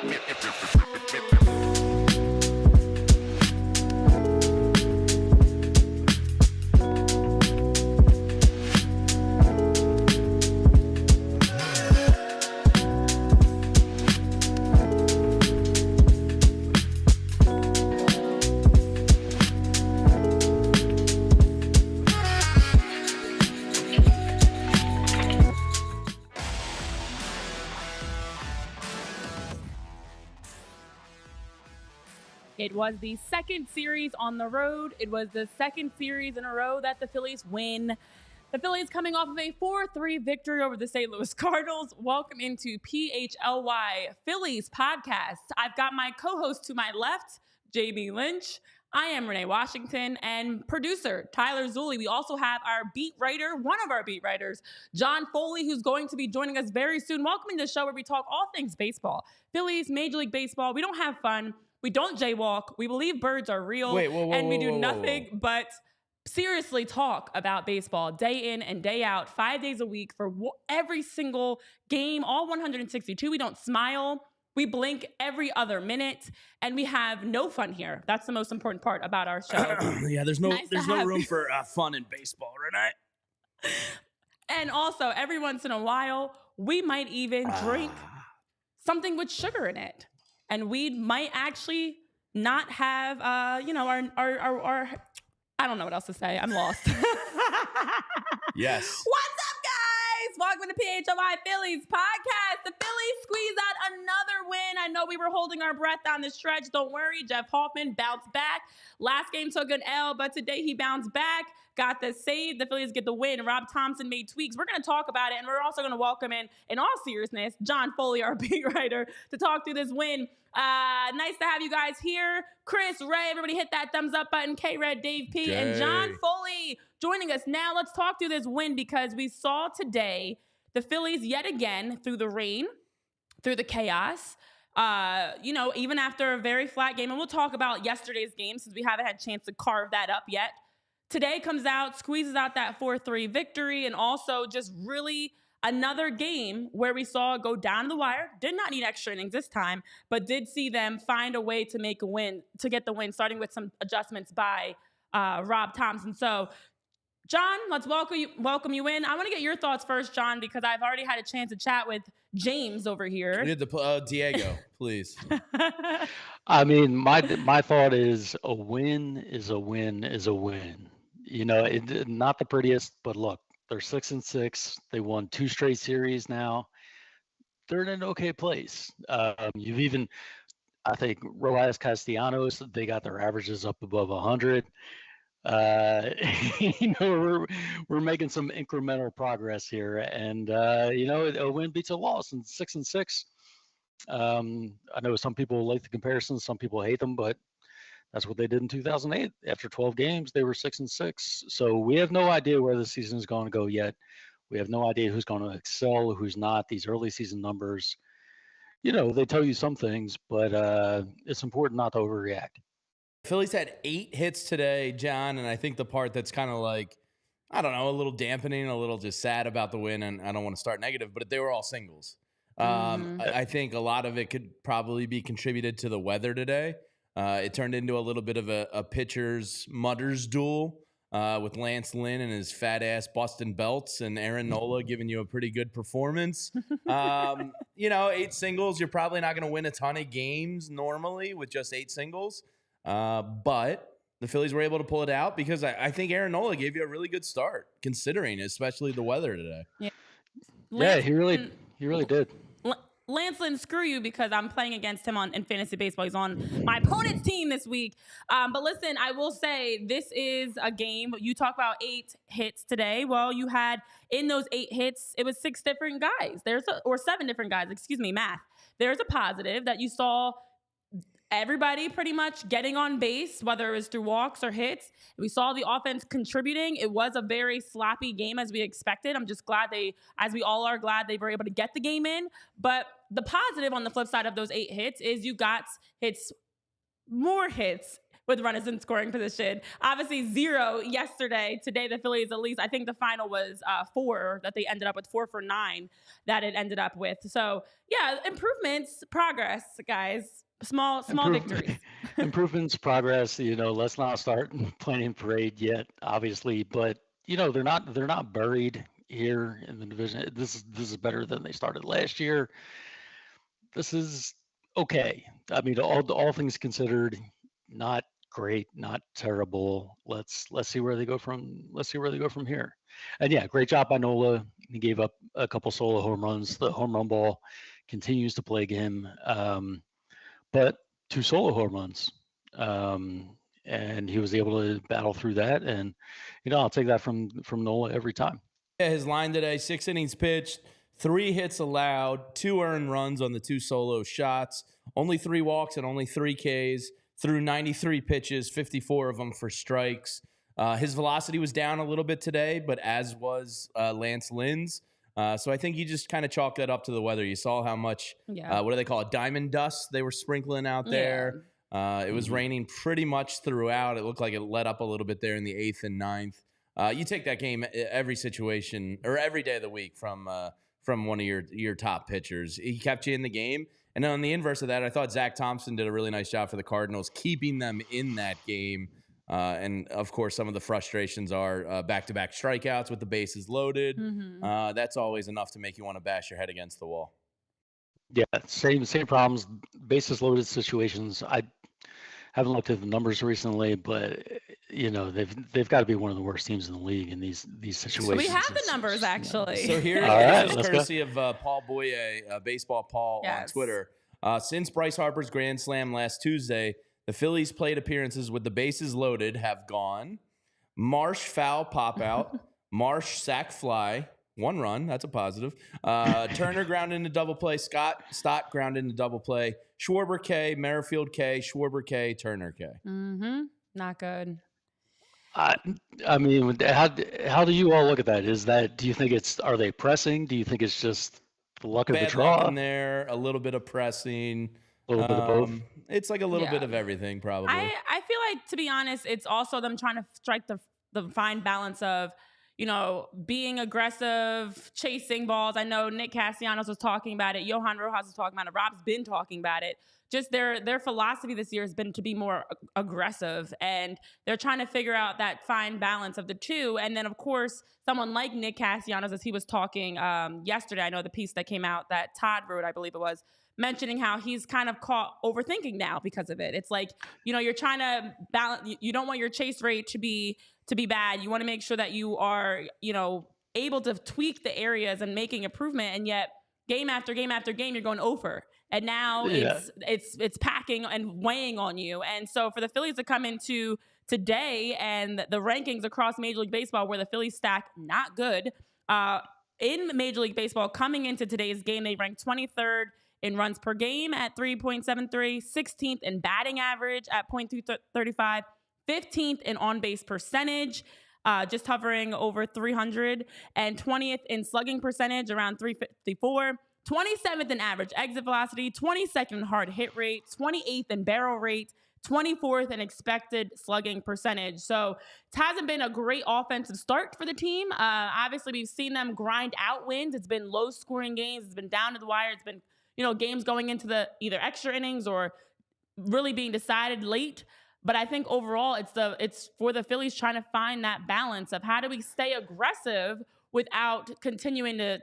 It was the second series on the road. It was the second series in a row that the Phillies win. The Phillies coming off of a 4-3 victory over the St. Louis Cardinals. Welcome into PHLY Phillies podcast. I've got my co-host to my left, JB Lynch. I am Renee Washington, and producer Tyler Zulli. We also have our beat writer, one of our beat writers, John Foley, who's going to be joining us very soon. Welcome to the show where we talk all things baseball. Phillies, Major League Baseball. We don't have fun. We don't jaywalk. We believe birds are real. And we do nothing but seriously talk about baseball day in and day out, 5 days a week for every single game, all 162. We don't smile. We blink every other minute, and we have no fun here. That's the most important part about our show. Yeah, there's no room for fun in baseball, Renee. And also, every once in a while, we might even drink something with sugar in it. And we might actually not have, our I don't know what else to say. I'm lost. Yes. What's up, guys? Welcome to PHLY Phillies podcast. The Phillies squeezed out another win. I know we were holding our breath down the stretch. Don't worry. Jeff Hoffman bounced back. Last game took an L, but today he bounced back. Got the save. The Phillies get the win. Rob Thomson made tweaks. We're going to talk about it, and we're also going to welcome in all seriousness, John Foley, our beat writer, to talk through this win. Nice to have you guys here. Chris, Ray, everybody hit that thumbs up button. K-Red, Dave P, and John Foley joining us now. Let's talk through this win because we saw today the Phillies yet again through the rain, through the chaos, even after a very flat game. And we'll talk about yesterday's game since we haven't had a chance to carve that up yet. Today comes out, squeezes out that 4-3 victory, and also just really another game where we saw it go down the wire. Did not need extra innings this time, but did see them find a way to make a win, to get the win, starting with some adjustments by Rob Thomson. So, John, let's welcome you in. I want to get your thoughts first, John, because I've already had a chance to chat with James over here. Diego, please. I mean, my thought is a win is a win is a win. You know, not the prettiest, but look, they're 6-6. They won 2 straight series now. They're in an okay place. You've even, I think, Rojas, Castellanos, they got their averages up above 100. We're making some incremental progress here, and a win beats a loss. And 6-6. I know some people like the comparisons, some people hate them, but that's what they did in 2008. After 12 games, they were 6-6. So we have no idea where the season is going to go yet. We have no idea who's going to excel, who's not. These early season numbers, they tell you some things, but it's important not to overreact. Phillies had 8 hits today, John, and I think the part that's kind of like, I don't know, a little dampening, a little just sad about the win, and I don't want to start negative, but they were all singles. I think a lot of it could probably be contributed to the weather today. It turned into a little bit of a pitcher's mutters duel with Lance Lynn and his fat ass busting belts, and Aaron Nola giving you a pretty good performance. 8 singles. You're probably not going to win a ton of games normally with just 8 singles. But the Phillies were able to pull it out because I think Aaron Nola gave you a really good start, considering especially the weather today. Yeah, he really did. Lance Lynn, screw you, because I'm playing against him in fantasy baseball. He's on my opponent's team this week. But listen, I will say this is a game. You talk about 8 hits today. Well, you had in those 8 hits, it was 6 different guys. Or 7 different guys. Excuse me, math. There's a positive that you saw everybody pretty much getting on base, whether it was through walks or hits. We saw the offense contributing. It was a very sloppy game as we expected. I'm just glad as we all are glad they were able to get the game in. But the positive on the flip side of those 8 hits is you got more hits with runners in scoring position. Obviously 0 yesterday. Today the Phillies, at least I think the final was 4 that they ended up with, 4 for 9 that it ended up with. So yeah, improvements, progress, guys. Small victories. Improvements, progress. Let's not start planning parade yet, obviously, but they're not buried here in the division. This is better than they started last year. This is okay. I mean, all things considered, not great, not terrible. Let's see where they go from here. And yeah, great job by Nola. He gave up a couple solo home runs. The home run ball continues to plague him. But 2 solo home runs. And he was able to battle through that. And, I'll take that from Nola every time. Yeah, his line today, 6 innings pitched, 3 hits allowed, 2 earned runs on the 2 solo shots, only 3 walks and only 3 Ks, threw 93 pitches, 54 of them for strikes. His velocity was down a little bit today, but as was Lance Lynn's. So I think you just kind of chalk that up to the weather. You saw how much, what do they call it, diamond dust they were sprinkling out there. It was raining pretty much throughout. It looked like it let up a little bit there in the 8th and 9th. You take that game every situation or every day of the week from one of your top pitchers. He kept you in the game. And on the inverse of that, I thought Zach Thomson did a really nice job for the Cardinals, keeping them in that game. And, of course, some of the frustrations are back-to-back strikeouts with the bases loaded. That's always enough to make you want to bash your head against the wall. Yeah, same problems, bases loaded situations. I haven't looked at the numbers recently, but they've got to be one of the worst teams in the league in these situations. So we have the numbers actually. So here is courtesy of Paul Boye, Baseball Paul on Twitter. Since Bryce Harper's grand slam last Tuesday, the Phillies' plate appearances with the bases loaded have gone: Marsh foul pop out, Marsh sac fly, 1 run, that's a positive. Turner ground into double play, Stott ground into double play, Schwarber K, Merrifield K, Schwarber K, Turner K. Not good. I mean, how do you all look at that? Do you think are they pressing? Do you think it's just the luck of the draw? Bad luck in there, a little bit of pressing. A little bit of both. It's like a little bit of everything, probably. I feel like, to be honest, it's also them trying to strike the fine balance of, being aggressive, chasing balls. I know Nick Castellanos was talking about it. Johan Rojas was talking about it. Rob's been talking about it. Just their philosophy this year has been to be more aggressive, and they're trying to figure out that fine balance of the two. And then, of course, someone like Nick Castellanos, as he was talking yesterday, I know the piece that came out that Todd wrote, I believe it was, mentioning how he's kind of caught overthinking now because of it. It's like, you're trying to balance. You don't want your chase rate to be bad. You want to make sure that you are, able to tweak the areas and making improvement. And yet game after game after game, you're going over. And now it's packing and weighing on you. And so for the Phillies to come into today and the rankings across Major League Baseball, where the Phillies stack not good, in Major League Baseball coming into today's game, they ranked 23rd in runs per game at 3.73, 16th in batting average at .235, 15th in on-base percentage, just hovering over 300, and 20th in slugging percentage, around 354, 27th in average exit velocity, 22nd in hard hit rate, 28th in barrel rate, 24th in expected slugging percentage. So it hasn't been a great offensive start for the team. Obviously, we've seen them grind out wins. It's been low-scoring games. It's been down to the wire. It's been games going into the either extra innings or really being decided late. But I think overall, it's for the Phillies trying to find that balance of how do we stay aggressive without continuing to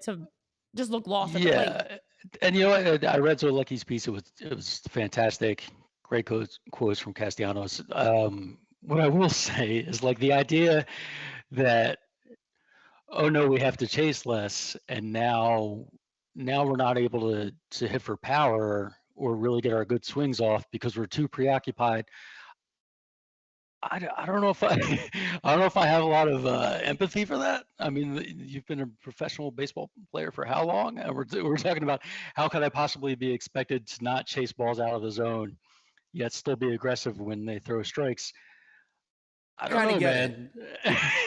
just look lost at the plate. And I read Zulli's piece. It was fantastic. Great quotes from Castellanos. What I will say is, like, the idea that, oh no, we have to chase less, and now we're not able to hit for power or really get our good swings off because we're too preoccupied. I don't know if I have a lot of empathy for that. I mean, you've been a professional baseball player for how long? And we're talking about how could I possibly be expected to not chase balls out of the zone, yet still be aggressive when they throw strikes. I don't know, man.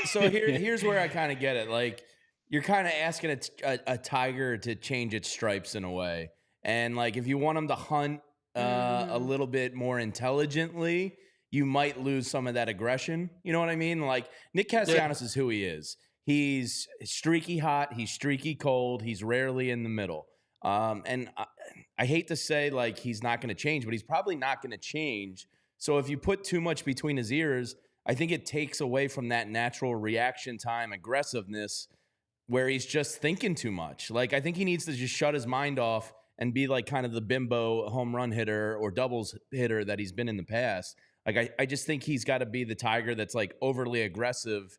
So here's where I kind of get it. Like, you're kind of asking a tiger to change its stripes in a way. And, like, if you want them to hunt a little bit more intelligently, you might lose some of that aggression. You know what I mean? Like Nick Castellanos is who he is. He's streaky hot. He's streaky cold. He's rarely in the middle. And I hate to say like he's not going to change, but he's probably not going to change. So if you put too much between his ears, I think it takes away from that natural reaction time aggressiveness where he's just thinking too much. Like I think he needs to just shut his mind off and be like kind of the bimbo home run hitter or doubles hitter that he's been in the past. Like I just think he's got to be the Tiger that's like overly aggressive,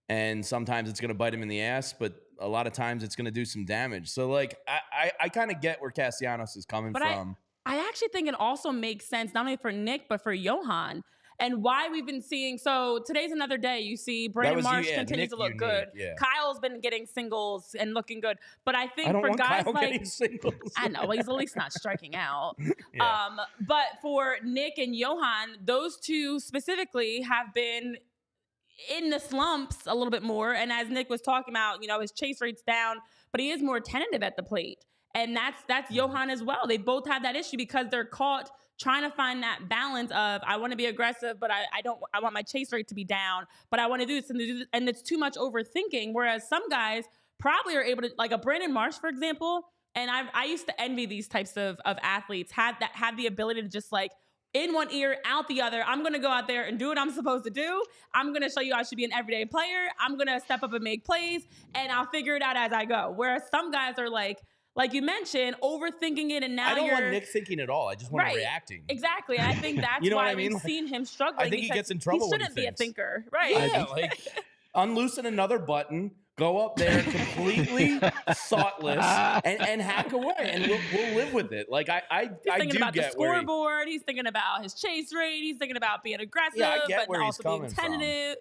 and sometimes it's going to bite him in the ass, but a lot of times it's going to do some damage. So like I kind of get where Castellanos is coming from. I actually think it also makes sense not only for Nick but for Johan. And why we've been seeing, so today's another day. You see Brandon Marsh continues to look good. Yeah. Kyle's been getting singles and looking good. But I think I don't for want guys Kyle like getting singles. I know, well, he's at least not striking out. Yeah. But for Nick and Johan, those two specifically have been in the slumps a little bit more. And as Nick was talking about, his chase rate's down, but he is more tentative at the plate. And that's Johan as well. They both have that issue because they're caught trying to find that balance of I want to be aggressive, but I want my chase rate to be down, but I want to do this and it's too much overthinking. Whereas some guys probably are able to, like a Brandon Marsh, for example. And I used to envy these types of athletes have the ability to just like in one ear, out the other. I'm going to go out there and do what I'm supposed to do. I'm going to show you I should be an everyday player. I'm going to step up and make plays, and I'll figure it out as I go. Whereas some guys are like you mentioned, overthinking it, and now I don't want Nick thinking at all. I just want him reacting. Exactly, and I think that's why we've seen him struggling. I think he gets in trouble. He shouldn't be a thinker, right? Yeah, like unloosen another button, go up there completely thoughtless, and hack away, and we'll live with it. Like I thinking do about get the scoreboard. He's thinking about his chase rate. He's thinking about being aggressive, but also being timid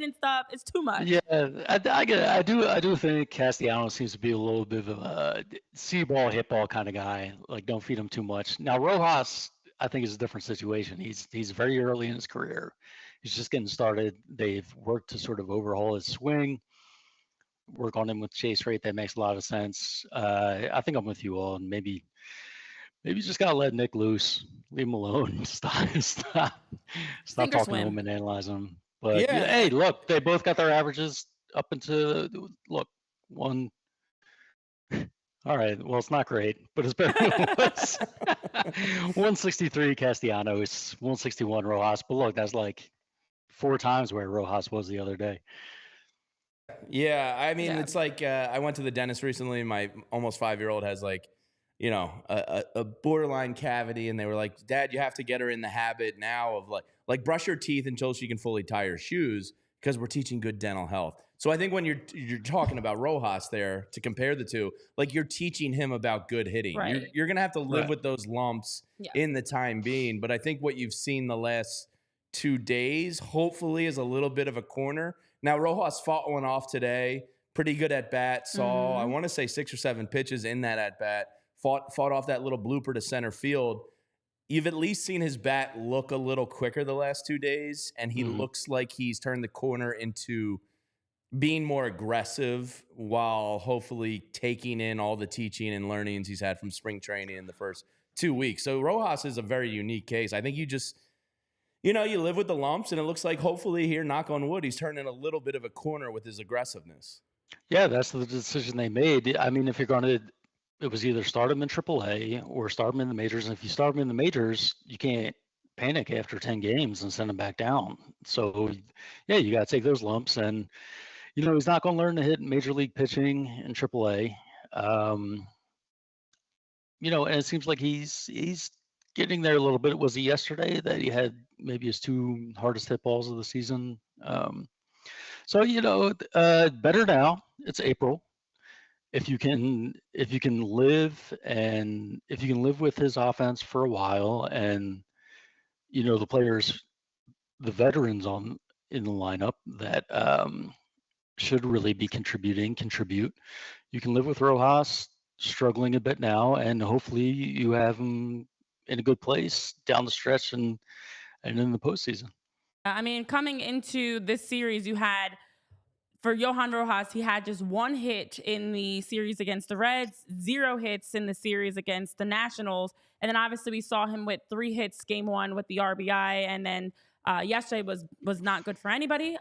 and stuff. It's too much. Yeah, I do think Castellanos seems to be a little bit of a see ball, hit ball kind of guy. Like, don't feed him too much. Now Rojas, I think, is a different situation. He's very early in his career. He's just getting started. They've worked to sort of overhaul his swing, work on him with chase rate. That makes a lot of sense. I think I'm with you all, and maybe you just gotta let Nick loose, leave him alone, stop talking to him and analyzing him. But yeah, hey, look, they both got their averages up into one. All right, well, it's not great, but it's better than it was. 163 Castellanos, 161 Rojas. But look, that's like 4 times where Rojas was the other day. Yeah, I mean, it's like I went to the dentist recently, and my almost 5-year-old has like, a borderline cavity, and they were like, Dad, you have to get her in the habit now of like brush her teeth until she can fully tie her shoes, because we're teaching good dental health. So I think when you're talking about Rojas there, to compare the two, like you're teaching him about good hitting. Right. You're going to have to live with those lumps in the time being. But I think what you've seen the last 2 days, hopefully, is a little bit of a corner. Now, Rojas fought one off today. Pretty good at bat. Saw, I want to say 6 or 7 pitches in that at bat. Fought off that little blooper to center field. You've at least seen his bat look a little quicker the last 2 days, and he looks like he's turned the corner into being more aggressive while hopefully taking in all the teaching and learnings he's had from spring training in the first 2 weeks. So Rojas is a very unique case. I think you just, you live with the lumps, and it looks like hopefully here, knock on wood, he's turning a little bit of a corner with his aggressiveness. Yeah, that's the decision they made. I mean, if you're going to, it was either start him in AAA or start him in the majors. And if you start him in the majors, you can't panic after 10 games and send him back down. So, yeah, you got to take those lumps. And, he's not going to learn to hit major league pitching in AAA. And it seems like he's getting there a little bit. Was he yesterday that he had maybe his 2 hardest hit balls of the season? Better now. It's April. If you can live with his offense for a while, and the players, the veterans in the lineup that should really be contribute. You can live with Rojas struggling a bit now, and hopefully you have him in a good place down the stretch and in the postseason. I mean, coming into this series, you had for Johan Rojas, he had just 1 hit in the series against the Reds, 0 hits in the series against the Nationals. And then obviously we saw him with 3 hits game 1 with the RBI. And then yesterday was not good for anybody.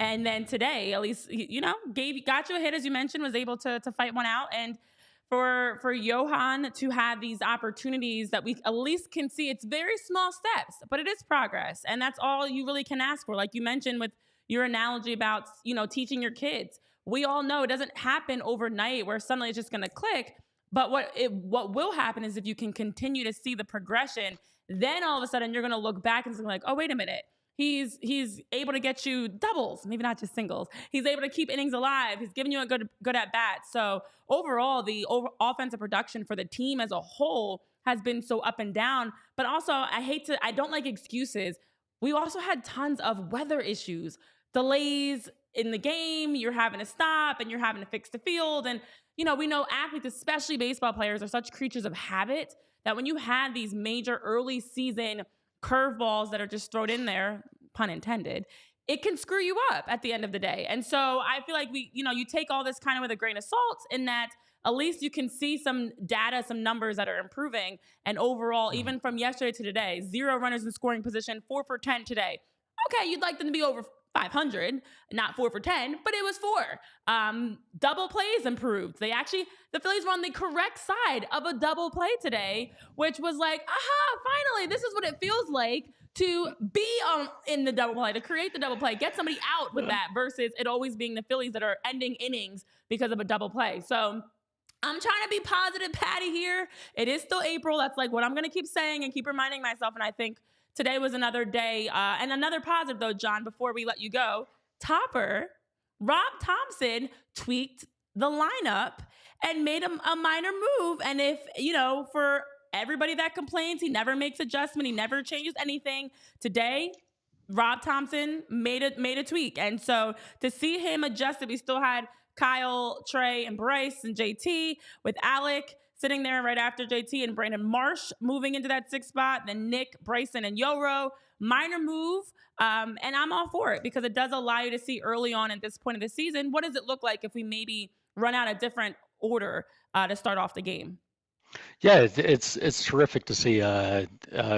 And then today, at least, got you a hit, as you mentioned, was able to fight one out. And for Johan to have these opportunities that we at least can see, it's very small steps, but it is progress. And that's all you really can ask for. Like you mentioned with your analogy about, teaching your kids. We all know it doesn't happen overnight where suddenly it's just going to click. But what will happen is if you can continue to see the progression, then all of a sudden you're going to look back and say like, oh, wait a minute. He's able to get you doubles, maybe not just singles. He's able to keep innings alive. He's giving you a good at bat. So overall, the offensive production for the team as a whole has been so up and down. But also, I don't like excuses. We also had tons of weather issues, delays in the game. You're having to stop and you're having to fix the field. And, we know athletes, especially baseball players, are such creatures of habit that when you have these major early season curveballs that are just thrown in there, pun intended, it can screw you up at the end of the day. And so I feel like you take all this kind of with a grain of salt in that at least you can see some data, some numbers that are improving. And overall, even from yesterday to today, 0 runners in scoring position, 4 for 10 today. Okay, you'd like them to be over 500, not 4 for 10, but it was 4. Double plays improved. The Phillies were on the correct side of a double play today, which was like, aha, finally, this is what it feels like to be in the double play, to create the double play, get somebody out with that versus it always being the Phillies that are ending innings because of a double play. So I'm trying to be positive, Patty, here. It is still April. That's like what I'm going to keep saying and keep reminding myself. And I think today was another day. And another positive, though, John, before we let you go. Rob Thomson tweaked the lineup and made a minor move. And if, for everybody that complains, he never makes adjustment, he never changes anything. Today, Rob Thomson made a tweak. And so to see him adjusted, we still had Kyle, Trey, and Bryce and JT with Alec sitting there right after JT and Brandon Marsh moving into that 6th spot. Then Nick, Bryson, and Yoro. Minor move. And I'm all for it because it does allow you to see early on at this point of the season, what does it look like if we maybe run out a different order to start off the game? Yeah, it's terrific to see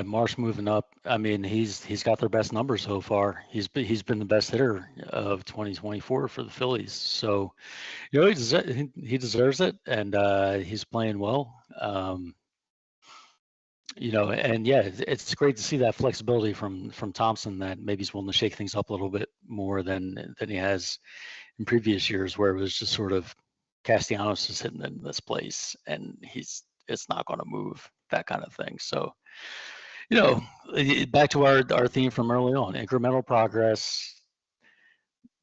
Marsh moving up. I mean, he's got their best numbers so far. He's been the best hitter of 2024 for the Phillies. So, he deserves it, and he's playing well. And yeah, it's great to see that flexibility from Thomson, that maybe he's willing to shake things up a little bit more than he has in previous years, where it was just sort of Castellanos is hitting in this place and it's not going to move, that kind of thing. So, back to our theme from early on, incremental progress.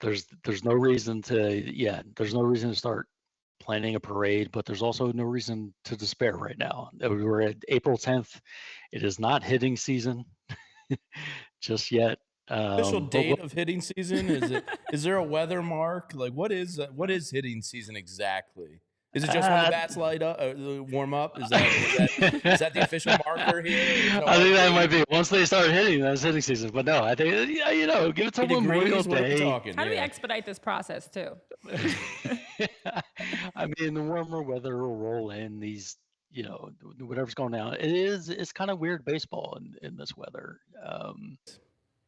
There's no reason to start planning a parade, but there's also no reason to despair right now. We're at April 10th. It is not hitting season just yet. Official date of hitting season? Is there a weather mark? Like what is hitting season exactly? Is it just when the bats light up, warm up? Is that the official marker here? I think that might be once they start hitting. That's hitting season. But no, I think give it to Memorial Day. How do we expedite this process too? I mean, the warmer weather will roll in. These, whatever's going on. It's kind of weird baseball in this weather.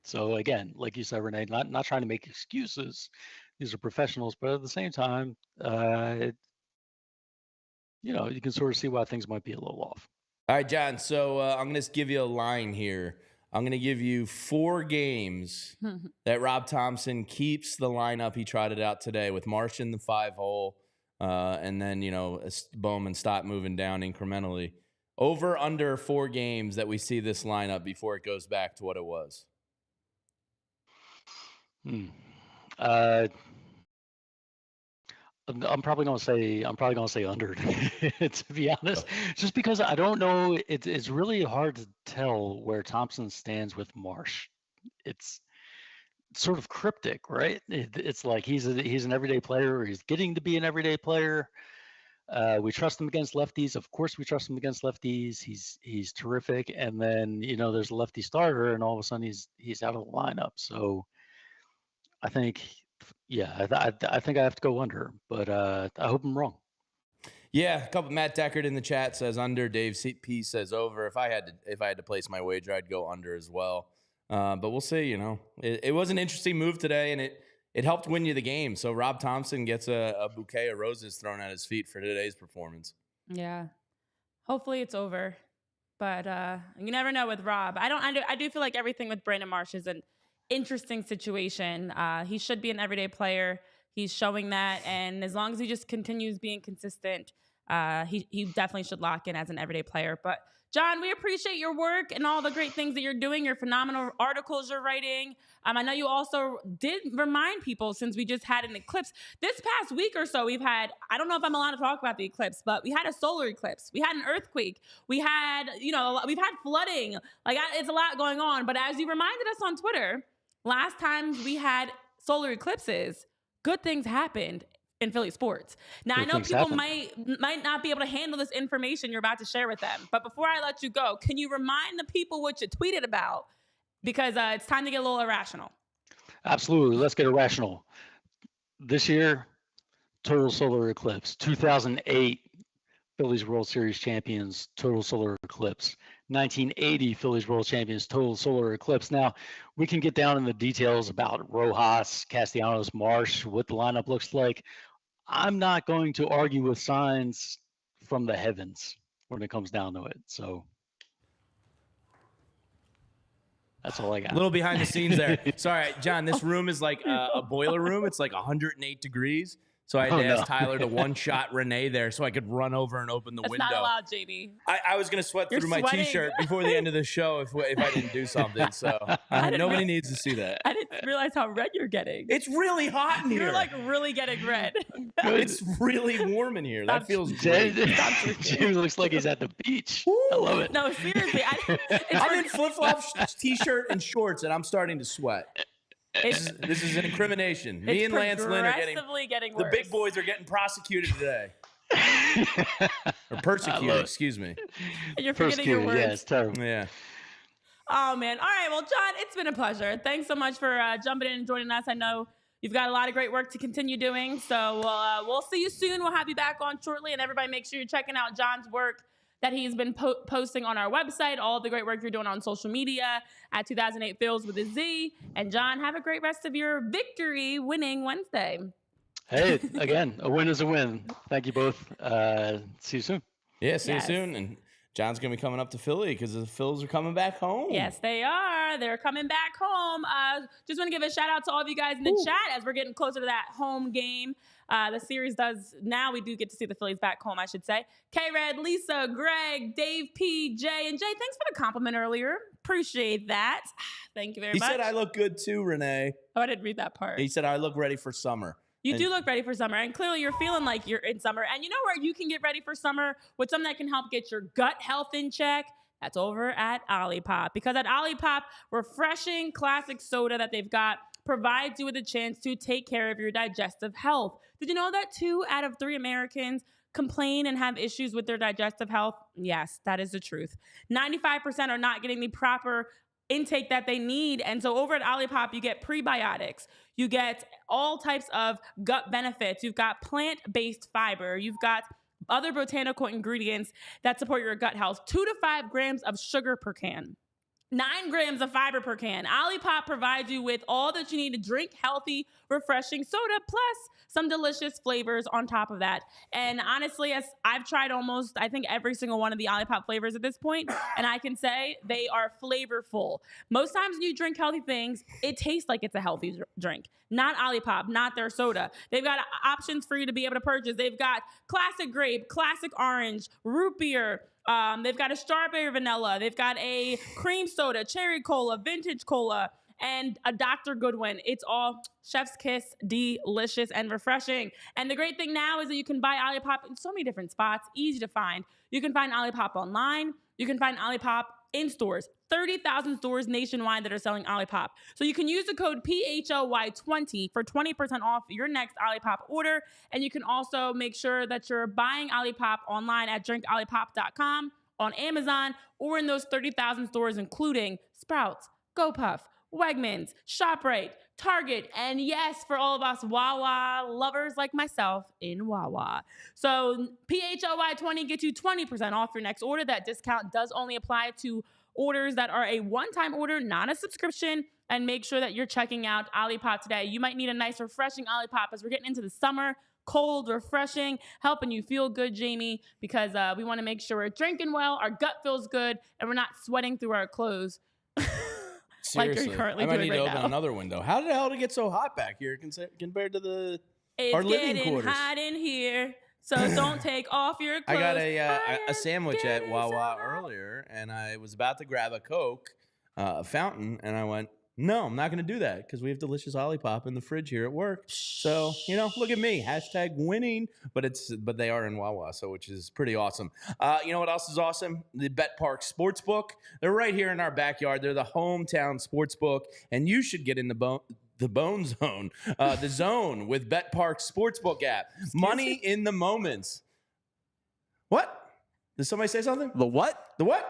So again, like you said, Renee, not trying to make excuses. These are professionals, but at the same time, you can sort of see why things might be a little off. All right, John. So I'm going to give you a line here. I'm going to give you 4 games that Rob Thomson keeps the lineup he trotted out today with Marsh in the 5-hole, and then, Bowman stop moving down incrementally. Over under 4 games that we see this lineup before it goes back to what it was. I'm probably gonna say under, to be honest, just because I don't know. It's really hard to tell where Thomson stands with Marsh. It's sort of cryptic, right? It's like he's an everyday player, or he's getting to be an everyday player. We trust him against lefties. Of course, we trust him against lefties. He's terrific. And then there's a lefty starter, and all of a sudden he's out of the lineup. So I think Yeah, I think I have to go under, but I hope I'm wrong. Yeah, a couple. Matt Deckard in the chat says under. Dave P says over. If I had to place my wager, I'd go under as well. But we'll see. It was an interesting move today, and it helped win you the game. So Rob Thomson gets a bouquet of roses thrown at his feet for today's performance. Yeah, hopefully it's over, but you never know with Rob. I do feel like everything with Brandon Marsh is an interesting situation. He should be an everyday player. He's showing that, and as long as he just continues being consistent, he definitely should lock in as an everyday player. But John, we appreciate your work and all the great things that you're doing, your phenomenal articles you're writing. I know you also did remind people, since we just had an eclipse this past week or so, we've had, I don't know if I'm allowed to talk about the eclipse, but we had a solar eclipse. We had an earthquake. We had, we've had flooding. It's a lot going on. But as you reminded us on Twitter, last time we had solar eclipses, good things happened in Philly sports. Now, I know people might not be able to handle this information you're about to share with them. But before I let you go, can you remind the people what you tweeted about? Because it's time to get a little irrational. Absolutely. Let's get irrational. This year, total solar eclipse. 2008, Phillies World Series champions, total solar eclipse. 1980, Phillies World Champions, total solar eclipse. Now, we can get down in the details about Rojas, Castellanos, Marsh, what the lineup looks like. I'm not going to argue with signs from the heavens when it comes down to it. So that's all I got. A little behind the scenes there. Sorry, John, this room is like a boiler room. It's like 108 degrees. So I had to ask Tyler to one-shot Renee there so I could run over and open the window. That's not allowed, JB. I was going to sweat through my T-shirt before the end of the show if I didn't do something. So nobody needs to see that. I didn't realize how red you're getting. It's really hot in here. You're like really getting red. It's really warm in here. That feels great. James looks like he's at the beach. I love it. No, seriously. I'm in flip-flops, T-shirt, and shorts, and I'm starting to sweat. This is an incrimination. Me and Lance Lynn are getting worse. The big boys are getting prosecuted today. Or persecuted, excuse me. And you're forgetting your words. Yeah, it's terrible. Yeah. Oh, man. All right. Well, John, it's been a pleasure. Thanks so much for jumping in and joining us. I know you've got a lot of great work to continue doing. So we'll see you soon. We'll have you back on shortly. And everybody make sure you're checking out John's work that he's been posting on our website, all the great work you're doing on social media at 2008 Phils with a Z. And John, have a great rest of your victory winning Wednesday. Hey, again, a win is a win. Thank you both. See you soon. Yeah, see you soon. And John's going to be coming up to Philly because the Phils are coming back home. Yes, they are. They're coming back home. Just want to give a shout out to all of you guys in the chat as we're getting closer to that home game. The series now we do get to see the Phillies back home, I should say. K-Red, Lisa, Greg, Dave P, Jay, and Jay, thanks for the compliment earlier. Appreciate that. Thank you very much. He said I look good too, Renee. Oh, I didn't read that part. He said I look ready for summer. You do look ready for summer, and clearly you're feeling like you're in summer. And you know where you can get ready for summer with something that can help get your gut health in check? That's over at Olipop. Because at Olipop, refreshing classic soda that they've got provides you with a chance to take care of your digestive health. Did you know that 2 out of 3 Americans complain and have issues with their digestive health? Yes, that is the truth. 95% are not getting the proper intake that they need. And so over at Olipop, you get prebiotics. You get all types of gut benefits. You've got plant-based fiber. You've got other botanical ingredients that support your gut health. 2 to 5 grams of sugar per can. 9 grams of fiber per can. Olipop provides you with all that you need to drink healthy, refreshing soda, plus some delicious flavors on top of that. And honestly, as I've tried almost, I think, every single one of the Olipop flavors at this point, and I can say they are flavorful. Most times when you drink healthy things, it tastes like it's a healthy drink. Not Olipop, not their soda. They've got options for you to be able to purchase. They've got classic grape, classic orange, root beer. They've got a strawberry vanilla. They've got a cream soda, cherry cola, vintage cola, and a Dr. Goodwin. It's all chef's kiss, delicious and refreshing. And the great thing now is that you can buy Olipop in so many different spots, easy to find. You can find Olipop online. You can find Olipop in stores. 30,000 stores nationwide that are selling Olipop. So you can use the code PHLY20 for 20% off your next Olipop order. And you can also make sure that you're buying Olipop online at drinkolipop.com, on Amazon, or in those 30,000 stores, including Sprouts, GoPuff, Wegmans, ShopRite, Target, and yes, for all of us Wawa lovers like myself in Wawa. So PHLY 20 gets you 20% off your next order. That discount does only apply to orders that are a one-time order, not a subscription. And make sure that you're checking out Olipop today. You might need a nice, refreshing Olipop as we're getting into the summer. Cold, refreshing, helping you feel good, Jamie, because we want to make sure we're drinking well, our gut feels good, and we're not sweating through our clothes. Seriously, like you're currently I might doing need to right open now. another window. How the hell did it get so hot back here compared to our It's living getting quarters? hot in here, so don't take off your clothes. I got I a sandwich at getting Wawa so hot. earlier, and I was about to grab a Coke, a fountain, and I went, no, I'm not going to do that because we have delicious Olipop in the fridge here at work. So, look at me, #winning, but they are in Wawa, so which is pretty awesome. You know what else is awesome? The Bet Park Sportsbook. They're right here in our backyard. They're the hometown sportsbook, and you should get in the bone zone, the zone with Bet Park Sportsbook app. Money in the moments. What? Did somebody say something? The what? The what?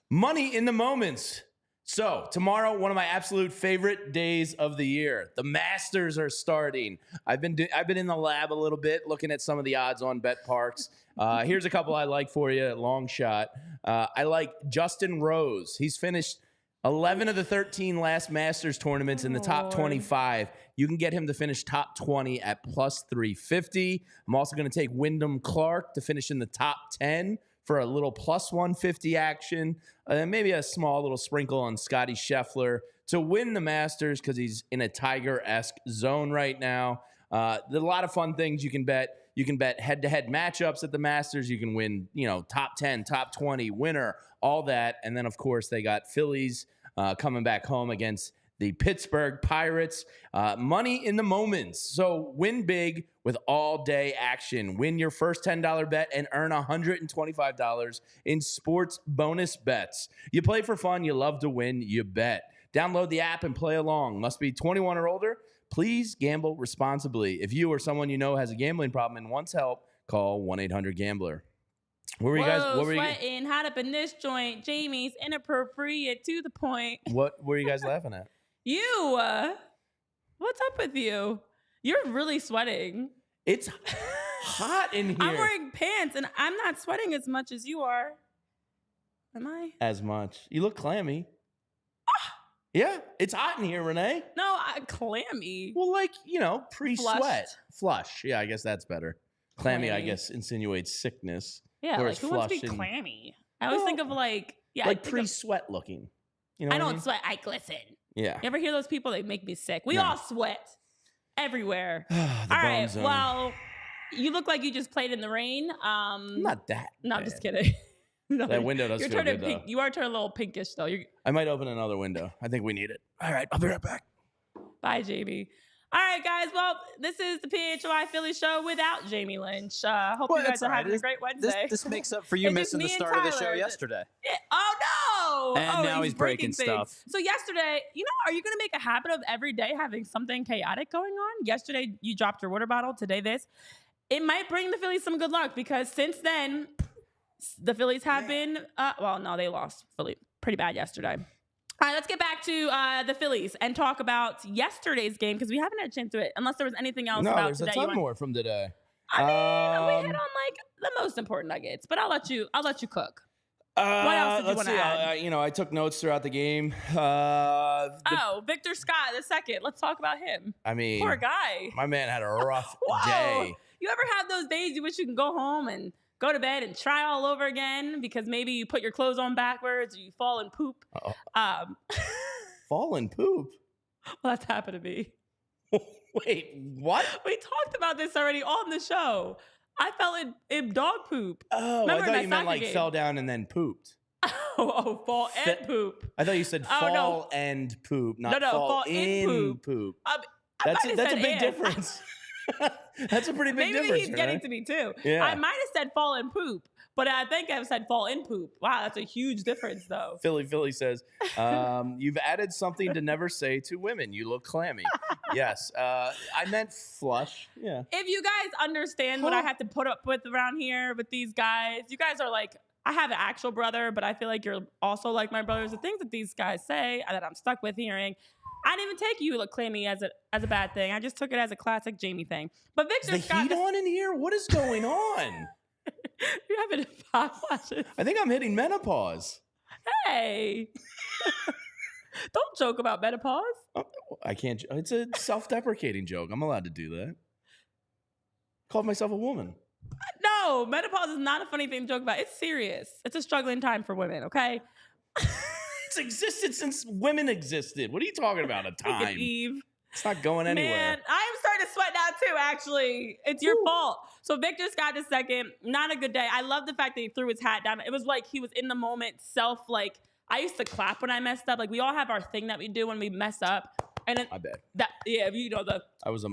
Money in the moments. So tomorrow, one of my absolute favorite days of the year. The Masters are starting. I've been in the lab a little bit, looking at some of the odds on Bet Parks. Here's a couple I like for you, long shot. I like Justin Rose. He's finished 11 of the 13 last Masters tournaments in the top 25. You can get him to finish top 20 at plus 350. I'm also going to take Wyndham Clark to finish in the top 10 for a little plus 150 action. Maybe a small little sprinkle on Scotty Scheffler to win the Masters because he's in a Tiger-esque zone right now. There's a lot of fun things you can bet. You can bet head-to-head matchups at the Masters. You can win, top 10, top 20, winner, all that. And then, of course, they got Phillies coming back home against the Pittsburgh Pirates. Money in the moments. So win big with all-day action. Win your first $10 bet and earn $125 in sports bonus bets. You play for fun. You love to win. You bet. Download the app and play along. Must be 21 or older. Please gamble responsibly. If you or someone you know has a gambling problem and wants help, call 1-800-GAMBLER. What were you guys? What were you? Sweating hot up in this joint. Jamie's inappropriate to the point. What were you guys laughing at? You, what's up with you? You're really sweating. It's hot in here. I'm wearing pants and I'm not sweating as much as you are. Am I? As much. You look clammy. Yeah, it's hot in here, Renee. No, clammy. Well, pre-sweat. Flush. Yeah, I guess that's better. Clammy, I guess, insinuates sickness. Yeah, whereas who wants to be clammy? I always think of pre-sweat looking. I don't sweat, I glisten. Yeah. You ever hear those people? They make me sick. We all sweat everywhere. All right. zone. Well, you look like you just played in the rain. Not that. No, I'm bad. just kidding. No, That window does you're feel turning good, pink. though. You are turning a little pinkish, though. I might open another window. I think we need it. All right, I'll be right back. Bye, Jamie. All right, guys. Well, this is the PHLY Philly show without Jamie Lynch. Hope you guys are having a great Wednesday. This makes up for you It's just missing the me and start of the show Tyler. yesterday. Yeah. Oh, no. And now he's breaking things. stuff. So yesterday, are you going to make a habit of every day having something chaotic going on? Yesterday, you dropped your water bottle. Today, this. It might bring the Phillies some good luck because since then, the Phillies have been, they lost Philly pretty bad yesterday. All right, let's get back to the Phillies and talk about yesterday's game because we haven't had a chance to it unless there was anything else about there's today. a ton more from today. I mean, we hit on the most important nuggets, but I'll let you cook. What else did you want to add? I took notes throughout the game. Victor Scott II. Let's talk about him. I mean, Poor guy. My man had a rough Whoa. day. You ever have those days you wish you can go home and go to bed and try all over again because maybe you put your clothes on backwards or you fall and poop? Fall and poop? Well, that's happened to me. Wait, what? We talked about this already on the show. I fell in dog poop. Oh, Remember I thought you meant game? fell down and then pooped. Fall and poop. I thought you said fall and poop, not fall in poop. That's a big difference. That's a pretty big difference. Maybe he's getting to me too. Yeah. I might have said fall and poop, but I think I've said fall in poop. Wow, that's a huge difference though. Philly says, you've added something to never say to women. You look clammy. Yes. I meant flush. Yeah. If you guys understand what I have to put up with around here with these guys, you guys are like, I have an actual brother, but I feel like you're also like my brothers. The things that these guys say that I'm stuck with hearing, I didn't even take you claiming as a bad thing. I just took it as a classic Jamie thing. But Victor Is the Scott, heat on in here? What is going on? you're having hot flashes. I think I'm hitting menopause. Hey, don't joke about menopause. I can't. It's a self-deprecating joke. I'm allowed to do that. Called myself a woman. No, menopause is not a funny thing to joke about. It's serious. It's a struggling time for women. Okay. It's existed since women existed. What are you talking about? A time? Eve. It's not going anywhere. Man, I am starting to sweat now too, actually. It's your fault. So Victor Scott II, not a good day. I love the fact that he threw his hat down. It was like he was in the moment, I used to clap when I messed up. Like, we all have our thing that we do when we mess up. And then My bad. I was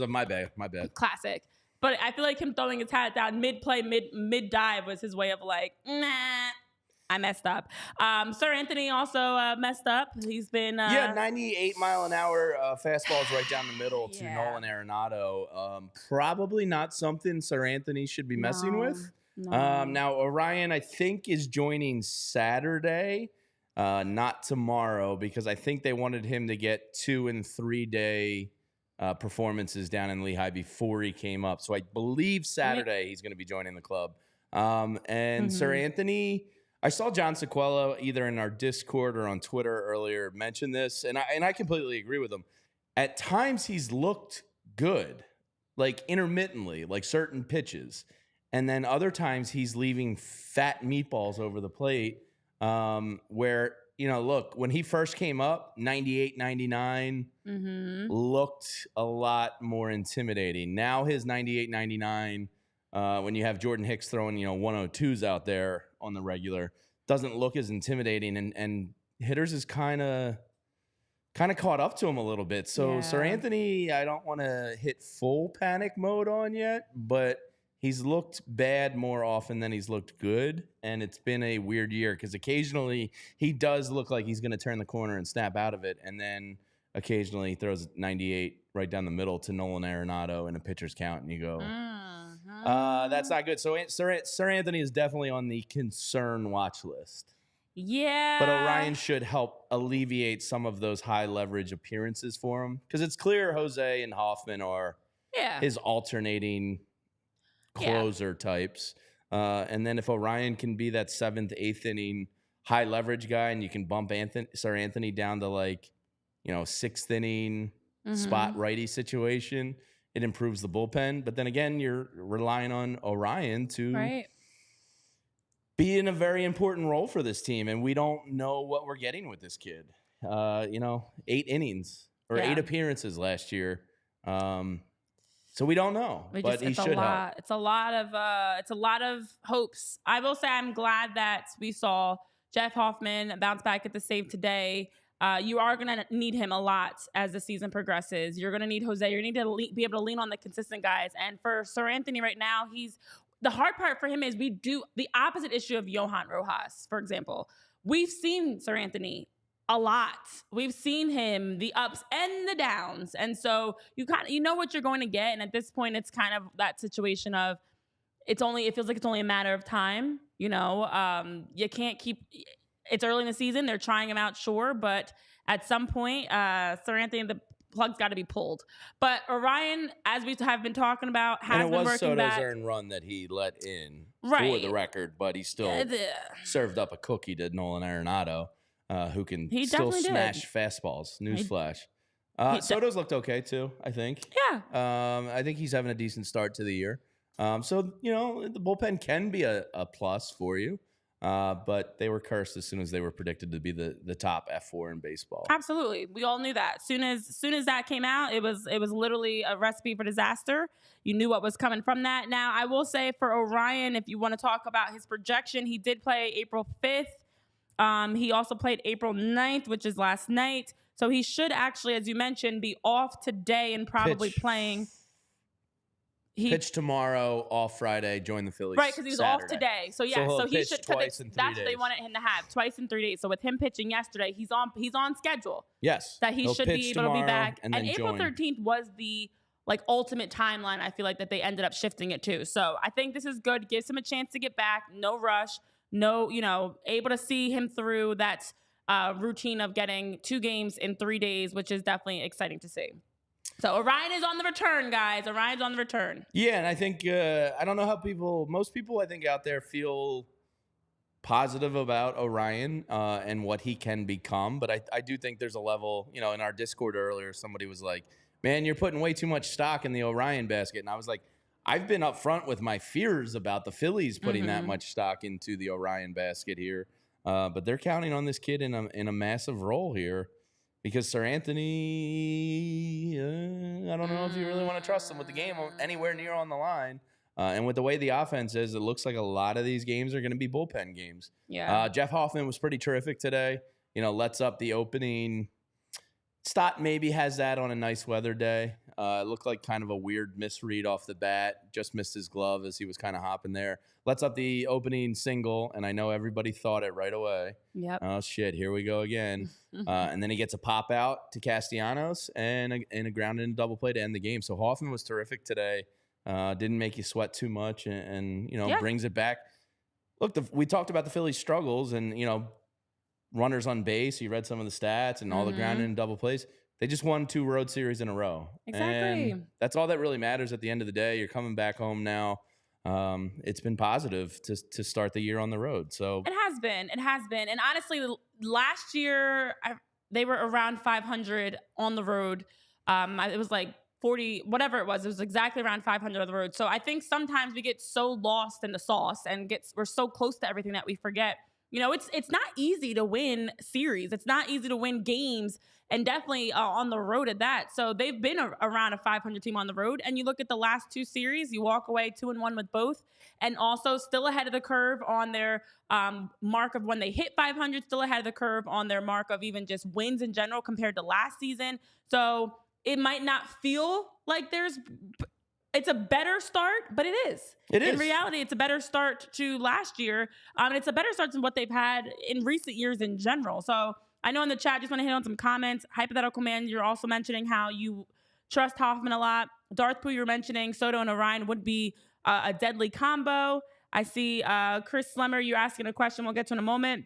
my bad. My bad. Classic. But I feel like him throwing his hat down mid-play, mid-dive was his way of like, nah, I messed up. Sir Anthony also messed up. He's been 98 mile an hour fastballs right down the middle to Nolan Arenado. Probably not something Sir Anthony should be messing with. No. Now Orion, I think, is joining Saturday, not tomorrow, because I think they wanted him to get 2 and 3 day performances down in Lehigh before he came up. So I believe Saturday he's going to be joining the club. Sir Anthony, I saw John Sequella either in our Discord or on Twitter earlier mention this, and I completely agree with him. At times he's looked good, like intermittently, like certain pitches. And then other times he's leaving fat meatballs over the plate where, look, when he first came up, 98, 99 looked a lot more intimidating. Now his 98, 99, when you have Jordan Hicks throwing, 102s out there on the regular, doesn't look as intimidating. And hitters is kind of caught up to him a little bit. So Sir Anthony, I don't want to hit full panic mode on yet, but he's looked bad more often than he's looked good, and it's been a weird year because occasionally he does look like he's going to turn the corner and snap out of it, and then occasionally he throws 98 right down the middle to Nolan Arenado in a pitcher's count, and you go, that's not good. So Sir Anthony is definitely on the concern watch list. Yeah. But Orion should help alleviate some of those high leverage appearances for him because it's clear Jose and Hoffman are his alternating closer types. And then if Orion can be that 7th, 8th inning high leverage guy and you can bump Sir Anthony down to 6th inning spot righty situation, it improves the bullpen. But then again, you're relying on Orion to be in a very important role for this team. And we don't know what we're getting with this kid. 8 innings or 8 appearances last year. So we don't know, but he should help. It's a lot of hopes. I will say I'm glad that we saw Jeff Hoffman bounce back at the save today. You are going to need him a lot as the season progresses. You're going to need Jose. You're going to need to be able to lean on the consistent guys. And for Sir Anthony right now, the hard part for him is we do the opposite issue of Johan Rojas, for example. We've seen Sir Anthony a lot. We've seen him, the ups and the downs. And so you know what you're going to get. And at this point, it's kind of that situation of it feels like it's only a matter of time. You can't it's early in the season. They're trying him out, sure. But at some point, Sir Anthony, the plug's got to be pulled. But Orion, as we have been talking about, has been working back. And it was Soto's earned run that he let in for the record, but he still served up a cookie to Nolan Arenado. Who can still smash fastballs. Newsflash. Soto's looked okay, too, I think. Yeah. I think he's having a decent start to the year. So, the bullpen can be a plus for you. But they were cursed as soon as they were predicted to be the top F4 in baseball. Absolutely. We all knew that. Soon as that came out, it was literally a recipe for disaster. You knew what was coming from that. Now, I will say for Orion, if you want to talk about his projection, he did play April 5th. He also played April 9th, which is last night. So he should actually, as you mentioned, be off today and probably playing. Pitch tomorrow, off Friday, join the Phillies. Right, because he was off today. So he should. Twice in 3 days. That's what they wanted him to have, twice in 3 days. So with him pitching yesterday, he's on schedule. Yes. That he should be able to be back. And April 13th was the ultimate timeline. I feel like that they ended up shifting it to. So I think this is good. Gives him a chance to get back. No rush. No, able to see him through that routine of getting 2 games in 3 days, which is definitely exciting to see. So Orion is on the return, guys. Orion's on the return. Yeah, and I think I don't know how most people I think out there feel positive about Orion and what he can become, but I do think there's a level, in our Discord earlier, somebody was like, man, you're putting way too much stock in the Orion basket. And I was like, I've been upfront with my fears about the Phillies putting that much stock into the Orion basket here. But they're counting on this kid in a massive role here because Sir Anthony, I don't know if you really want to trust him with the game anywhere near on the line. And with the way the offense is, it looks like a lot of these games are going to be bullpen games. Yeah. Jeff Hoffman was pretty terrific today. Lets up the opening. Stott maybe has that on a nice weather day. It looked like kind of a weird misread off the bat. Just missed his glove as he was kind of hopping there. Lets up the opening single, and I know everybody thought it right away. Yep. Oh, shit, here we go again. And then he gets a pop out to Castellanos and a ground in double play to end the game. So Hoffman was terrific today. Didn't make you sweat too much and brings it back. Look, we talked about the Phillies' struggles and, runners on base. You read some of the stats and all the ground in double plays. They just won 2 road series in a row. Exactly. And that's all that really matters at the end of the day. You're coming back home now. It's been positive to start the year on the road. So it has been. And honestly, last year they were around 500 on the road. It was like 40, whatever it was exactly around 500 on the road. So I think sometimes we get so lost in the sauce and we're so close to everything that we forget. It's not easy to win series. It's not easy to win games, and definitely on the road at that. So they've been around a 500 team on the road. And you look at the last 2 series, you walk away 2-1 with both, and also still ahead of the curve on their mark of when they hit 500, still ahead of the curve on their mark of even just wins in general compared to last season. So it might not feel like it's a better start, but it is. It is. In reality, it's a better start to last year. And it's a better start than what they've had in recent years in general. So I know in the chat, just want to hit on some comments. Hypothetical Man, you're also mentioning how you trust Hoffman a lot. Darth Pooh, you're mentioning Soto and Orion would be a deadly combo. I see Chris Slemmer, you're asking a question we'll get to in a moment.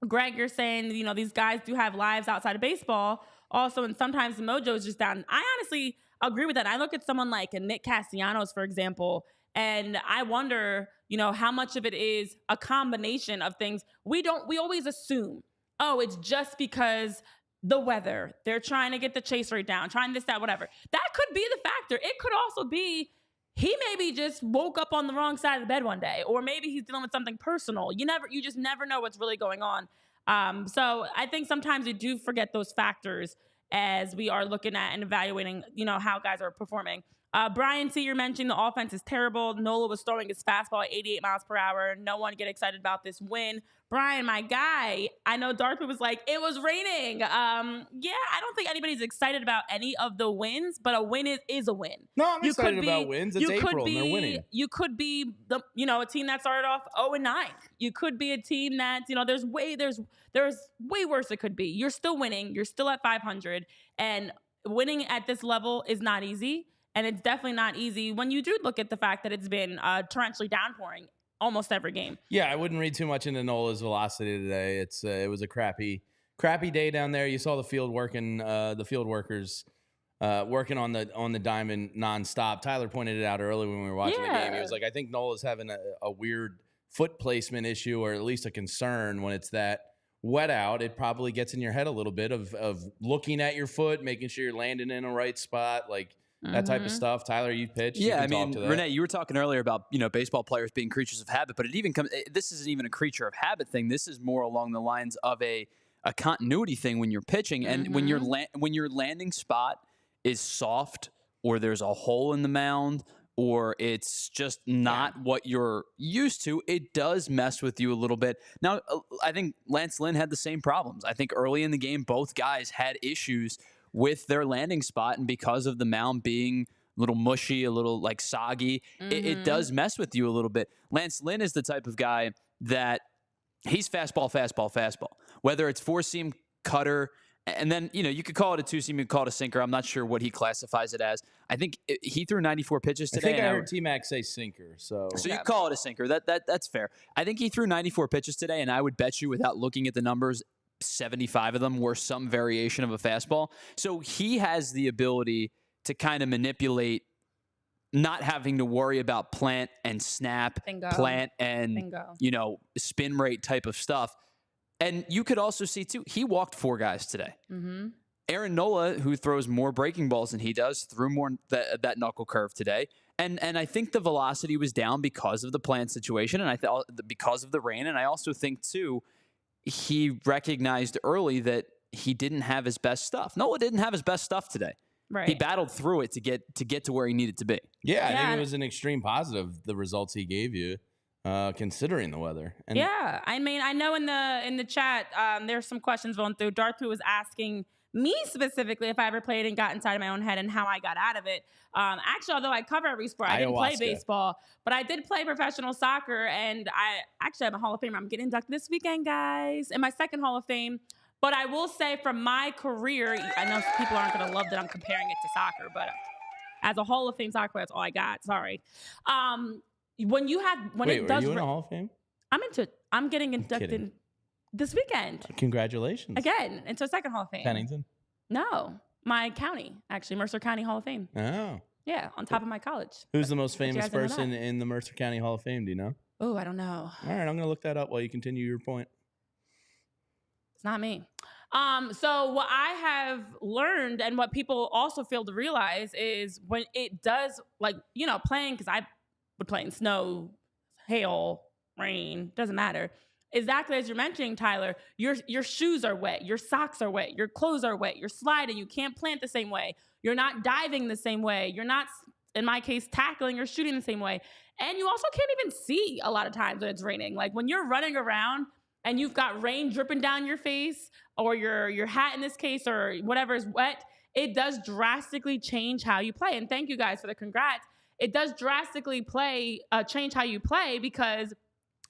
Greg, you're saying, these guys do have lives outside of baseball. Also, and sometimes the mojo is just down. I honestly agree with that. I look at someone like a Nick Castellanos, for example, and I wonder, how much of it is a combination of things. We always assume, it's just because the weather, they're trying to get the chase rate down, trying this, that, whatever. That could be the factor. It could also be he maybe just woke up on the wrong side of the bed one day, or maybe he's dealing with something personal. You just never know what's really going on. So I think sometimes we do forget those factors as we are looking at and evaluating, how guys are performing. Brian C., you're mentioning the offense is terrible. Nola was throwing his fastball at 88 miles per hour. No one get excited about this win. Brian, my guy, I know Darth was like, it was raining. Yeah, I don't think anybody's excited about any of the wins, but a win is a win. No, I'm excited about wins. It's April and they're winning. You could be a team that started off 0-9. You could be a team that, there's way worse it could be. You're still winning. You're still at 500. And winning at this level is not easy. And it's definitely not easy when you do look at the fact that it's been torrentially downpouring almost every game. Yeah, I wouldn't read too much into Nola's velocity today. It was a crappy day down there. You saw the field workers working on the diamond nonstop. Tyler pointed it out early when we were watching the game. He was like, I think Nola's having a weird foot placement issue, or at least a concern when it's that wet out. It probably gets in your head a little bit of looking at your foot, making sure you're landing in a right spot, like that type of stuff. Tyler, you pitched. Yeah, Renee, you were talking earlier about baseball players being creatures of habit, but it even comes. This isn't even a creature of habit thing. This is more along the lines of a continuity thing when you're pitching, and when your landing spot is soft, or there's a hole in the mound, or it's just not what you're used to, it does mess with you a little bit. Now, I think Lance Lynn had the same problems. I think early in the game, both guys had issues with their landing spot, and because of the mound being a little mushy, a little like soggy, it does mess with you a little bit. Lance Lynn is the type of guy that he's fastball, whether it's 4-seam, cutter, and then, you could call it a 2-seam, you could call it a sinker. I'm not sure what he classifies it as. I think he threw 94 pitches today. I think I heard T-Mac say sinker. So you could call it a sinker. That's fair. I think he threw 94 pitches today, and I would bet you, without looking at the numbers, 75 of them were some variation of a fastball. So he has the ability to kind of manipulate, not having to worry about plant and snap, plant and, spin rate type of stuff. And you could also see, too, he walked 4 guys today. Aaron Nola, who throws more breaking balls than he does, threw more that knuckle curve today. And I think the velocity was down because of the plant situation, and I thought because of the rain. And I also think, too, he recognized early that he didn't have his best stuff. Nola didn't have his best stuff today. Right. He battled through it to get to where he needed to be. Yeah, I think it was an extreme positive, the results he gave you, considering the weather. And I mean, I know in the chat, there's some questions going through. Darth was asking me specifically if I ever played and got inside of my own head and how I got out of it. Actually, although I cover every sport, I didn't play baseball, but I did play professional soccer, and I actually am a Hall of Famer. I'm getting inducted this weekend, guys, in my second Hall of Fame. But I will say from my career, I know people aren't going to love that I'm comparing it to soccer, but as a Hall of Fame soccer player, that's all I got. Sorry. Wait, are you in a Hall of Fame? I'm getting inducted this weekend. Congratulations. Again, into a second Hall of Fame. Pennington? No, my county, actually, Mercer County Hall of Fame. Oh. Yeah, on top of my college. Who's the most famous person in the Mercer County Hall of Fame? Do you know? Oh, I don't know. All right, I'm going to look that up while you continue your point. It's not me. So what I have learned and what people also fail to realize is when it does, playing, because I would play in snow, hail, rain, doesn't matter. Exactly as you're mentioning, Tyler, your shoes are wet, your socks are wet, your clothes are wet, you're sliding, you can't plant the same way, you're not diving the same way, you're not, in my case, tackling or shooting the same way. And you also can't even see a lot of times when it's raining. Like when you're running around and you've got rain dripping down your face, or your hat in this case, or whatever is wet, it does drastically change how you play. And thank you guys for the congrats. It does drastically change how you play, because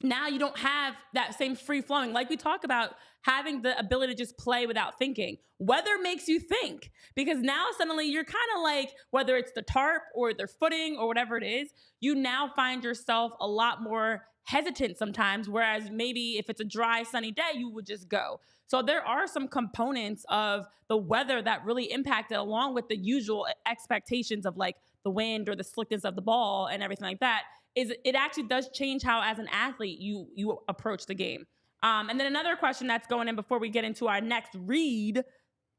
now you don't have that same free flowing. Like we talk about having the ability to just play without thinking. Weather makes you think, because now suddenly you're kind of like, whether it's the tarp or their footing or whatever it is, you now find yourself a lot more hesitant sometimes, whereas maybe if it's a dry, sunny day, you would just go. So there are some components of the weather that really impact it, along with the usual expectations of like the wind or the slickness of the ball and everything like that. It actually does change how, as an athlete, you approach the game. And then another question that's going in before we get into our next read,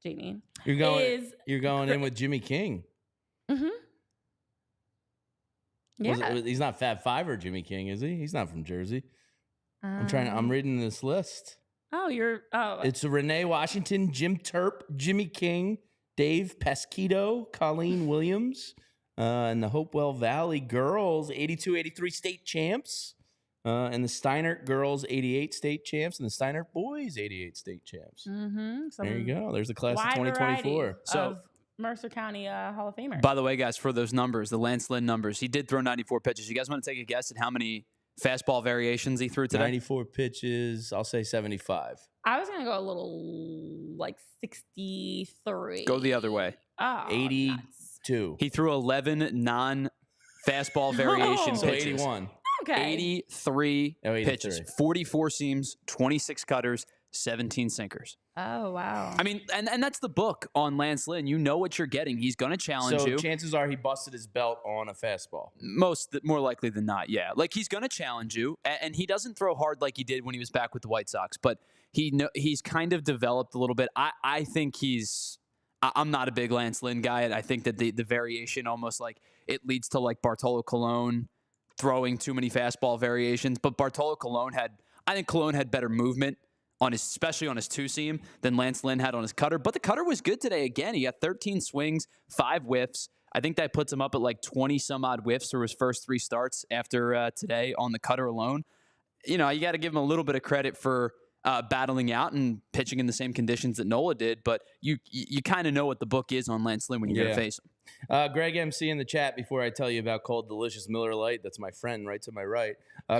Jamie, you're going in with Jimmy King. Mm-hmm. Yeah. He's not Fab Five Jimmy King, is he? He's not from Jersey. I'm reading this list. It's Renee Washington, Jim Turp, Jimmy King, Dave Pesquito, Colleen Williams, and the Hopewell Valley girls, 82-83 state champs, and the Steinert girls, 88 state champs, and the Steinert boys, 88 state champs. Mm-hmm. There you go. There's the class of 2024. So Mercer County Hall of Famer. By the way, guys, for those numbers, the Lance Lynn numbers, he did throw 94 pitches. You guys want to take a guess at how many fastball variations he threw today? 94 pitches. I'll say 75. I was going to go a little like 63. Go the other way. 82. Nuts. He threw 11 non-fastball variation So pitches. 81. Okay. 83 pitches, 44 seams, 26 cutters, 17 sinkers. Oh, wow. I mean, and that's the book on Lance Lynn. You know what you're getting. He's going to challenge you. So chances are he busted his belt on a fastball. More likely than not, yeah. Like, he's going to challenge you, and he doesn't throw hard like he did when he was back with the White Sox, but he's kind of developed a little bit. I think I'm not a big Lance Lynn guy, and I think that the variation almost like it leads to like Bartolo Colon throwing too many fastball variations. But Bartolo Colon had better movement especially on his two-seam than Lance Lynn had on his cutter. But the cutter was good today. Again, he got 13 swings, 5 whiffs. I think that puts him up at like 20-some-odd whiffs through his first 3 starts after today on the cutter alone. You know, you got to give him a little bit of credit for battling out and pitching in the same conditions that Nola did. But you kind of know what the book is on Lance Lynn when you're going to face him. Greg MC in the chat, before I tell you about Cold Delicious Miller Lite, that's my friend right to my right.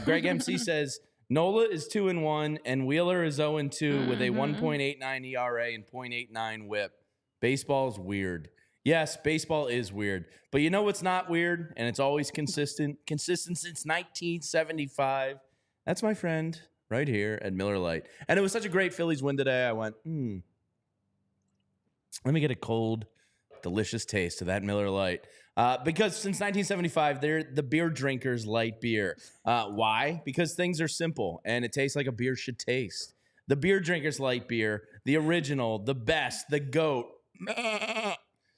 Greg MC says, Nola is 2-1 and Wheeler is 0-2 with a 1.89 ERA and 0.89 WHIP. Baseball is weird. Yes, baseball is weird. But you know what's not weird? And it's always consistent since 1975. That's my friend, right here at Miller Lite. And it was such a great Phillies win today. I went, let me get a cold, delicious taste of that Miller Lite. Because since 1975, they're the beer drinkers' light beer. Why? Because things are simple, and it tastes like a beer should taste. The beer drinkers' light beer, the original, the best, the GOAT.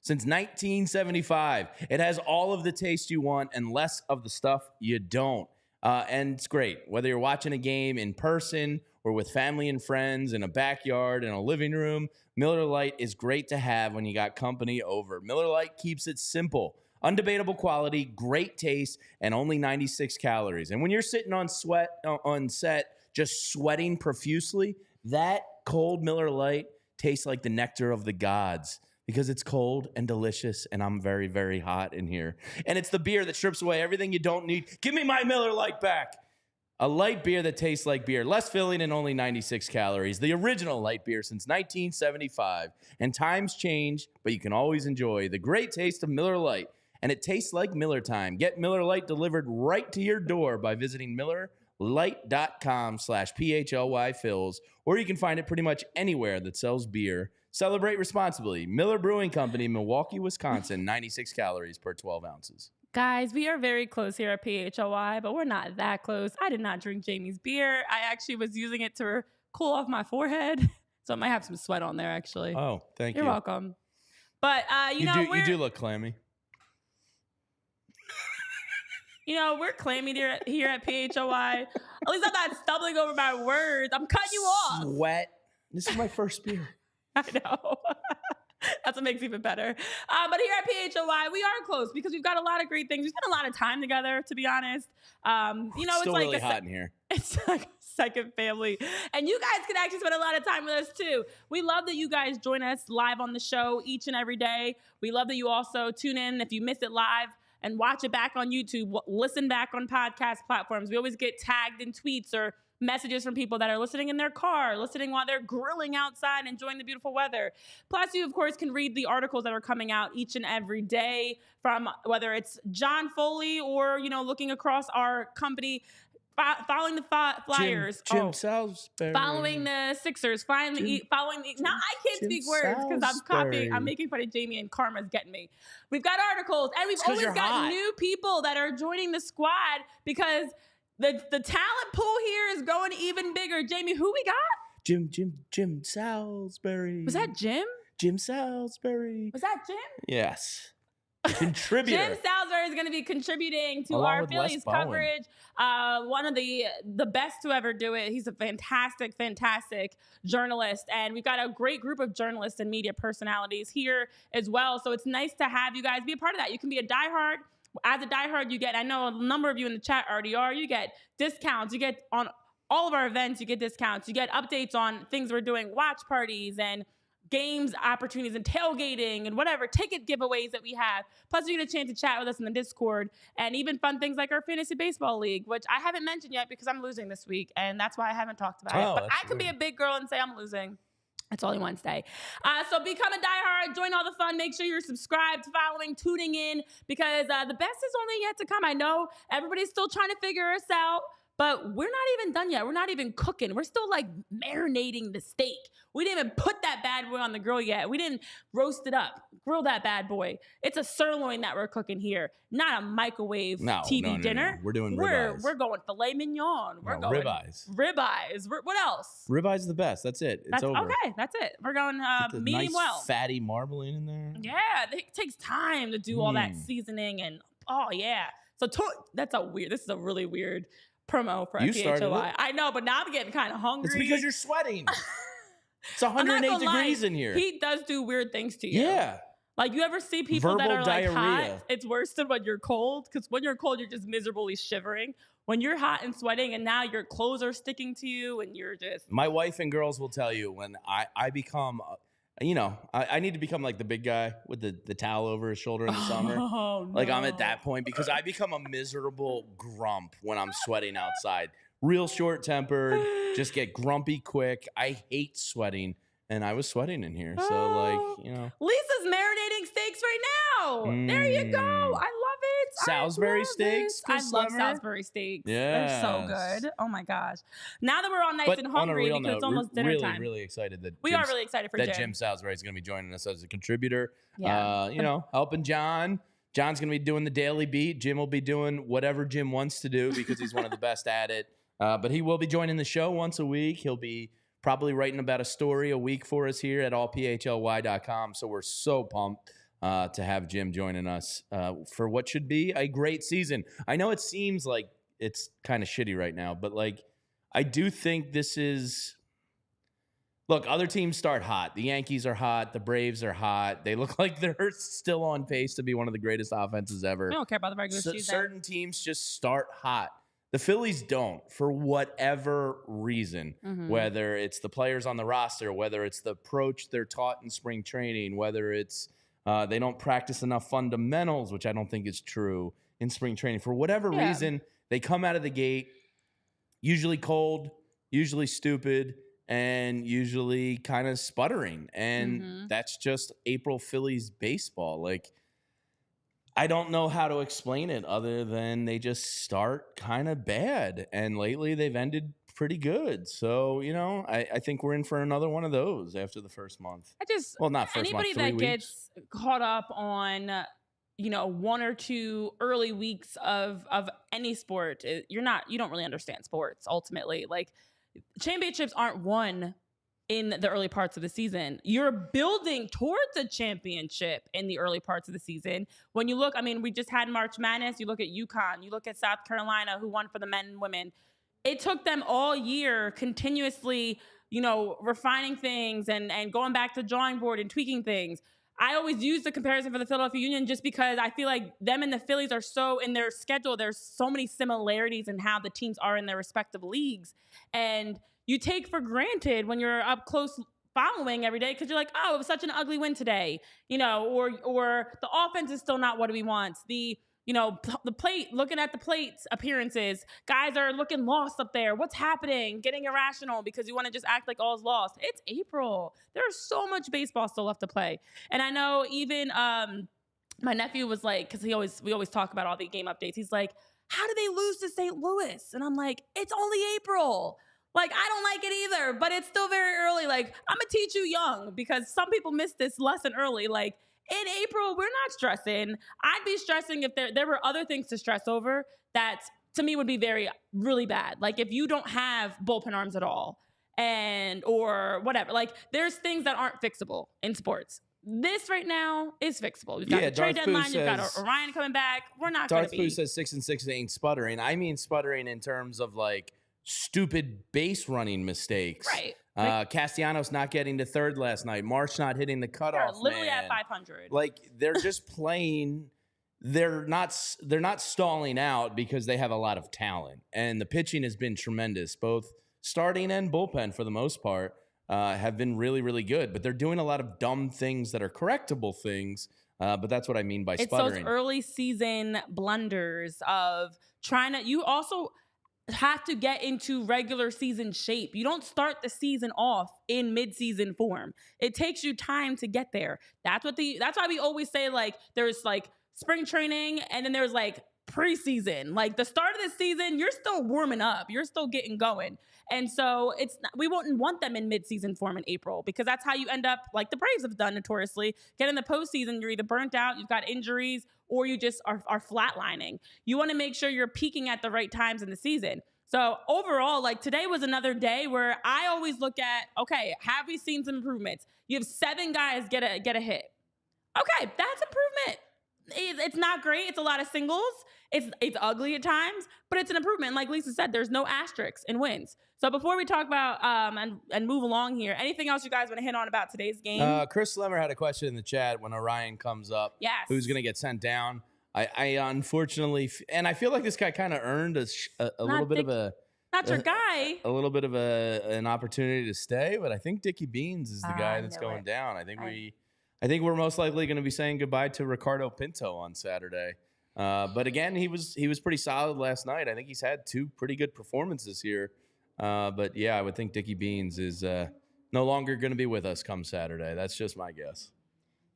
Since 1975, it has all of the taste you want and less of the stuff you don't. And it's great. Whether you're watching a game in person or with family and friends in a backyard, in a living room, Miller Lite is great to have when you got company over. Miller Lite keeps it simple. Undebatable quality, great taste, and only 96 calories. And when you're sitting on set, just sweating profusely, that cold Miller Lite tastes like the nectar of the gods because it's cold and delicious, and I'm very, very hot in here. And it's the beer that strips away everything you don't need. Give me my Miller Lite back. A light beer that tastes like beer, less filling and only 96 calories. The original light beer since 1975. And times change, but you can always enjoy the great taste of Miller Lite. And it tastes like Miller time. Get Miller Lite delivered right to your door by visiting MillerLite.com/PHLY-Phils, or you can find it pretty much anywhere that sells beer. Celebrate responsibly. Miller Brewing Company, Milwaukee, Wisconsin, 96 calories per 12 ounces. Guys, we are very close here at PHLY, but we're not that close. I did not drink Jamie's beer. I actually was using it to cool off my forehead, so I might have some sweat on there, actually. Oh, thank you. You're welcome. But, you do look clammy. We're clammy here at PHLY. At least I'm not stumbling over my words. I'm cutting you off. Sweat. This is my first beer. I know. That's what makes it even better. But here at PHLY, we are close because we've got a lot of great things. We spent a lot of time together, to be honest. Still it's like really hot in here. It's like a second family. And you guys can actually spend a lot of time with us, too. We love that you guys join us live on the show each and every day. We love that you also tune in if you miss it live and watch it back on YouTube, listen back on podcast platforms. We always get tagged in tweets or messages from people that are listening in their car, listening while they're grilling outside, enjoying the beautiful weather. Plus, you, of course, can read the articles that are coming out each and every day from whether it's John Foley or, looking across our company, following the Flyers. Jim Salisbury. Following the Sixers. Following the. Now, I can't speak words because I'm copying. I'm making fun of Jamie and Karma's getting me. We've got articles, and we've always got new people that are joining the squad because the talent pool here is going even bigger. Jamie, who we got? Jim Salisbury. Was that Jim? Jim Salisbury. Was that Jim? Yes. Contributor. Jim Salisbury is going to be contributing to our Phillies coverage. One of the best to ever do it. He's a fantastic journalist. And we've got a great group of journalists and media personalities here as well. So it's nice to have you guys be a part of that. You can be a diehard. As a diehard, you get, I know a number of you in the chat already are, you get discounts. You get on all of our events, you get discounts. You get updates on things we're doing, watch parties and games opportunities and tailgating and whatever ticket giveaways that we have. Plus, you get a chance to chat with us in the Discord and even fun things like our fantasy baseball league, which I haven't mentioned yet because I'm losing this week, and that's why I haven't talked about it. But I can be a big girl and say I'm losing. That's all you want to say. So become a diehard, join all the fun. Make sure you're subscribed, following, tuning in, because the best is only yet to come. I know everybody's still trying to figure us out, but we're not even done yet. We're not even cooking. We're still like marinating the steak. We didn't even put that bad boy on the grill yet. We didn't roast it up, grill that bad boy. It's a sirloin that we're cooking here, not a microwave TV dinner. No. We're doing ribeyes. We're going filet mignon. We're going ribeyes. Ribeyes. What else? Ribeyes is the best. That's it. It's over. Okay, that's it. We're going medium nice well. Fatty marbling in there. Yeah, it takes time to do all that seasoning and So this is a really weird promo for PHLY. I know, but now I'm getting kind of hungry. It's because you're sweating. It's 108 degrees in here. Heat does do weird things to you. Yeah. Like, you ever see people Verbal that are diarrhea. like hot? It's worse than when you're cold, because when you're cold, you're just miserably shivering. When you're hot and sweating and now your clothes are sticking to you and you're just... My wife and girls will tell you when I become... I need to become like the big guy with the towel over his shoulder in the summer. Oh, no. Like, I'm at that point because I become a miserable grump when I'm sweating outside. Real short-tempered, just get grumpy quick. I hate sweating, and I was sweating in here. So, Lisa's marinating steaks right now. There you go. I love it. Salisbury steaks. I Chris love Slemmer? Salisbury steaks. Yes. They're so good. Oh my gosh. Now that we're all nice and hungry because it's almost dinner time. Really excited that we are really excited for Jim Salisbury is going to be joining us as a contributor. Yeah. Helping John. John's going to be doing the daily beat. Jim will be doing whatever Jim wants to do because he's one of the best at it. But he will be joining the show once a week. He'll be probably writing about a story a week for us here at allphly.com. So we're so pumped to have Jim joining us for what should be a great season. I know it seems like it's kind of shitty right now, but I do think this is... Look, other teams start hot. The Yankees are hot. The Braves are hot. They look like they're still on pace to be one of the greatest offenses ever. I don't care about the regular season. Certain teams just start hot. The Phillies don't, for whatever reason, whether it's the players on the roster, whether it's the approach they're taught in spring training, whether it's they don't practice enough fundamentals, which I don't think is true in spring training. For whatever reason, they come out of the gate usually cold, usually stupid, and usually kind of sputtering. And that's just April Phillies baseball. I don't know how to explain it other than they just start kind of bad. And lately they've ended pretty good. So, I think we're in for another one of those after the first month. Not first month, 3 weeks. Anybody that gets caught up on, one or two early weeks of any sport, you don't really understand sports ultimately. Championships aren't won in the early parts of the season. You're building towards a championship in the early parts of the season. When you look, we just had March Madness. You look at UConn, you look at South Carolina, who won for the men and women. It took them all year continuously, refining things and going back to the drawing board and tweaking things. I always use the comparison for the Philadelphia Union just because I feel like them and the Phillies are so in their schedule. There's so many similarities in how the teams are in their respective leagues. And you take for granted when you're up close following every day because you're like, oh, it was such an ugly win today, or the offense is still not what we want. The plate, looking at the plate's appearances, guys are looking lost up there. What's happening? Getting irrational because you want to just act like all's lost. It's April. There's so much baseball still left to play. And I know even my nephew was like, because we always talk about all the game updates. He's like, how did they lose to St. Louis? And I'm like, it's only April. I don't like it either, but it's still very early. I'm going to teach you young because some people miss this lesson early. In April, we're not stressing. I'd be stressing if there were other things to stress over that, to me, would be really bad. If you don't have bullpen arms at all or whatever. There's things that aren't fixable in sports. This right now is fixable. We've got the trade deadline. You've got Orion coming back. We're not going to be. Darth Pooh says 6-6 ain't sputtering. I mean sputtering in terms of stupid base running mistakes. Right. Castellanos not getting to third last night. Marsh not hitting the cutoff. Literally at 500. They're just playing. They're not stalling out because they have a lot of talent, and the pitching has been tremendous. Both starting and bullpen, for the most part, have been really, really good. But they're doing a lot of dumb things that are correctable things. But that's what I mean by sputtering. It's those early season blunders of trying to. You also have to get into regular season shape. You don't start the season off in mid-season form. It takes you time to get there. That's why we always say there's spring training and then there's preseason. The start of the season, you're still warming up. You're still getting going. And so we wouldn't want them in mid-season form in April because that's how you end up, like the Braves have done notoriously, get in the postseason, you're either burnt out, you've got injuries, or you just are flatlining. You want to make sure you're peaking at the right times in the season. So overall, today was another day where I always look at, okay, have we seen some improvements? You have 7 guys get a hit. Okay, that's improvement. It's not great. It's a lot of singles. It's ugly at times, but it's an improvement. Like Lisa said, there's no asterisks in wins. So before we talk about and move along here, anything else you guys want to hit on about today's game? Chris Slemmer had a question in the chat when Orion comes up. Yes. Who's going to get sent down? I unfortunately, and I feel like this guy kind of earned a little bit of a. Not your guy. A little bit of an opportunity to stay, but I think Dickie Beans is the guy that's going down. I think we're most likely going to be saying goodbye to Ricardo Pinto on Saturday. But again, he was pretty solid last night. I think he's had 2 pretty good performances here. But yeah, I would think Dickie Beans is no longer going to be with us come Saturday. That's just my guess.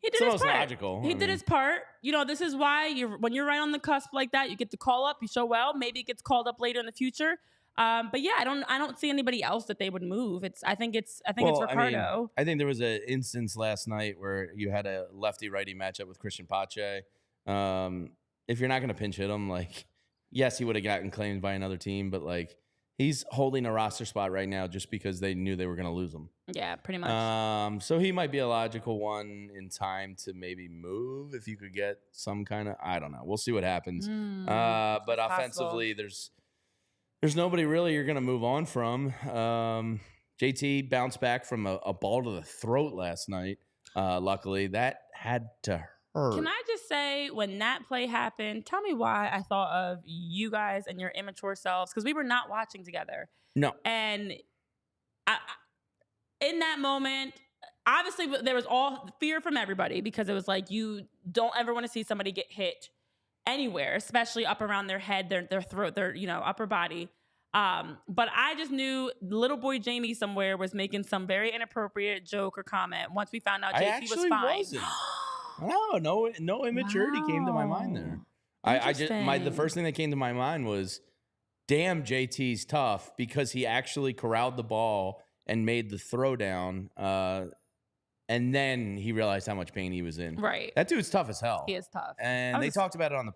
He did It's the his most part. logical. He did his part. You know, this is why when you're right on the cusp like that, you get the call up, you show well. Maybe it gets called up later in the future. But yeah, I don't see anybody else that they would move. I think it's Ricardo. I think there was an instance last night where you had a lefty-righty matchup with Christian Pache. If you're not going to pinch hit him, like, yes, he would have gotten claimed by another team, but like, he's holding a roster spot right now just because they knew they were going to lose him. Yeah, pretty much. So he might be a logical one in time to maybe move if you could get some kind of, I don't know. We'll see what happens. But offensively, there's nobody really you're going to move on from. JT bounced back from a ball to the throat last night. Luckily, that had to hurt. Can I just say, when that play happened, tell me why I thought of you guys and your immature selves, because we were not watching together. No. And in that moment, obviously there was all fear from everybody, because it was like, you don't ever want to see somebody get hit anywhere, especially up around their head, their throat, their upper body. But I just knew little boy Jamie somewhere was making some very inappropriate joke or comment. Once we found out JT was fine. No immaturity came to my mind there. The first thing that came to my mind was, damn, JT's tough, because he actually corralled the ball and made the throw down. And then he realized how much pain he was in. Right. That dude's tough as hell. He is tough. And they talked about it on the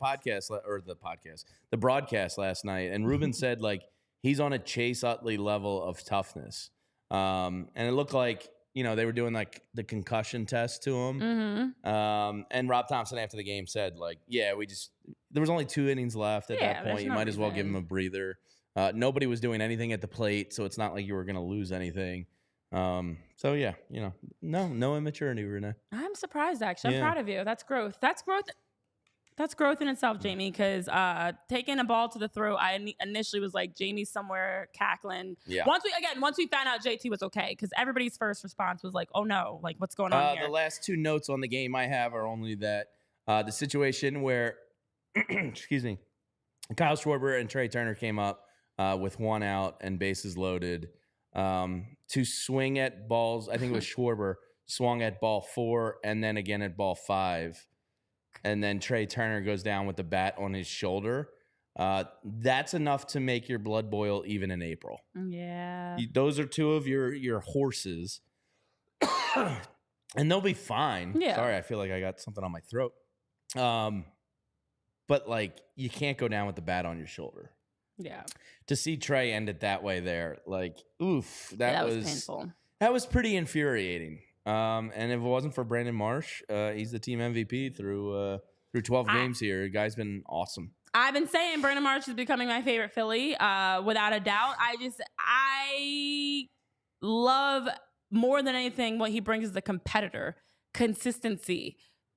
broadcast last night. And Ruben said, like, he's on a Chase Utley level of toughness. And it looked like, they were doing like the concussion test to him. Mm-hmm. And Rob Thomson after the game said, like, yeah, there was only 2 innings left at that point. You might as well give him a breather. Nobody was doing anything at the plate, so it's not like you were going to lose anything. So yeah, no immaturity, Renee. I'm surprised, actually. I'm proud of you. That's growth. That's growth in itself, Jamie, because taking a ball to the throat, I initially was like, Jamie's somewhere cackling. Yeah. Once we found out JT was okay, because everybody's first response was like, oh no, like, what's going on here? The last 2 notes on the game I have are only that the situation where, excuse me, Kyle Schwarber and Trey Turner came up with 1 out and bases loaded to swing at balls. I think it was Schwarber swung at ball 4 and then again at ball 5. And then Trey Turner goes down with the bat on his shoulder. That's enough to make your blood boil even in April. Yeah. Those are 2 of your horses. And they'll be fine. Yeah. Sorry, I feel like I got something on my throat. But, like, you can't go down with the bat on your shoulder. Yeah. To see Trey end it that way there, like, oof. That was painful. That was pretty infuriating. And if it wasn't for Brandon Marsh, he's the team MVP through 12 games here. The guy's been awesome. I've been saying Brandon Marsh is becoming my favorite Philly, without a doubt. I love more than anything what he brings as a competitor: consistency,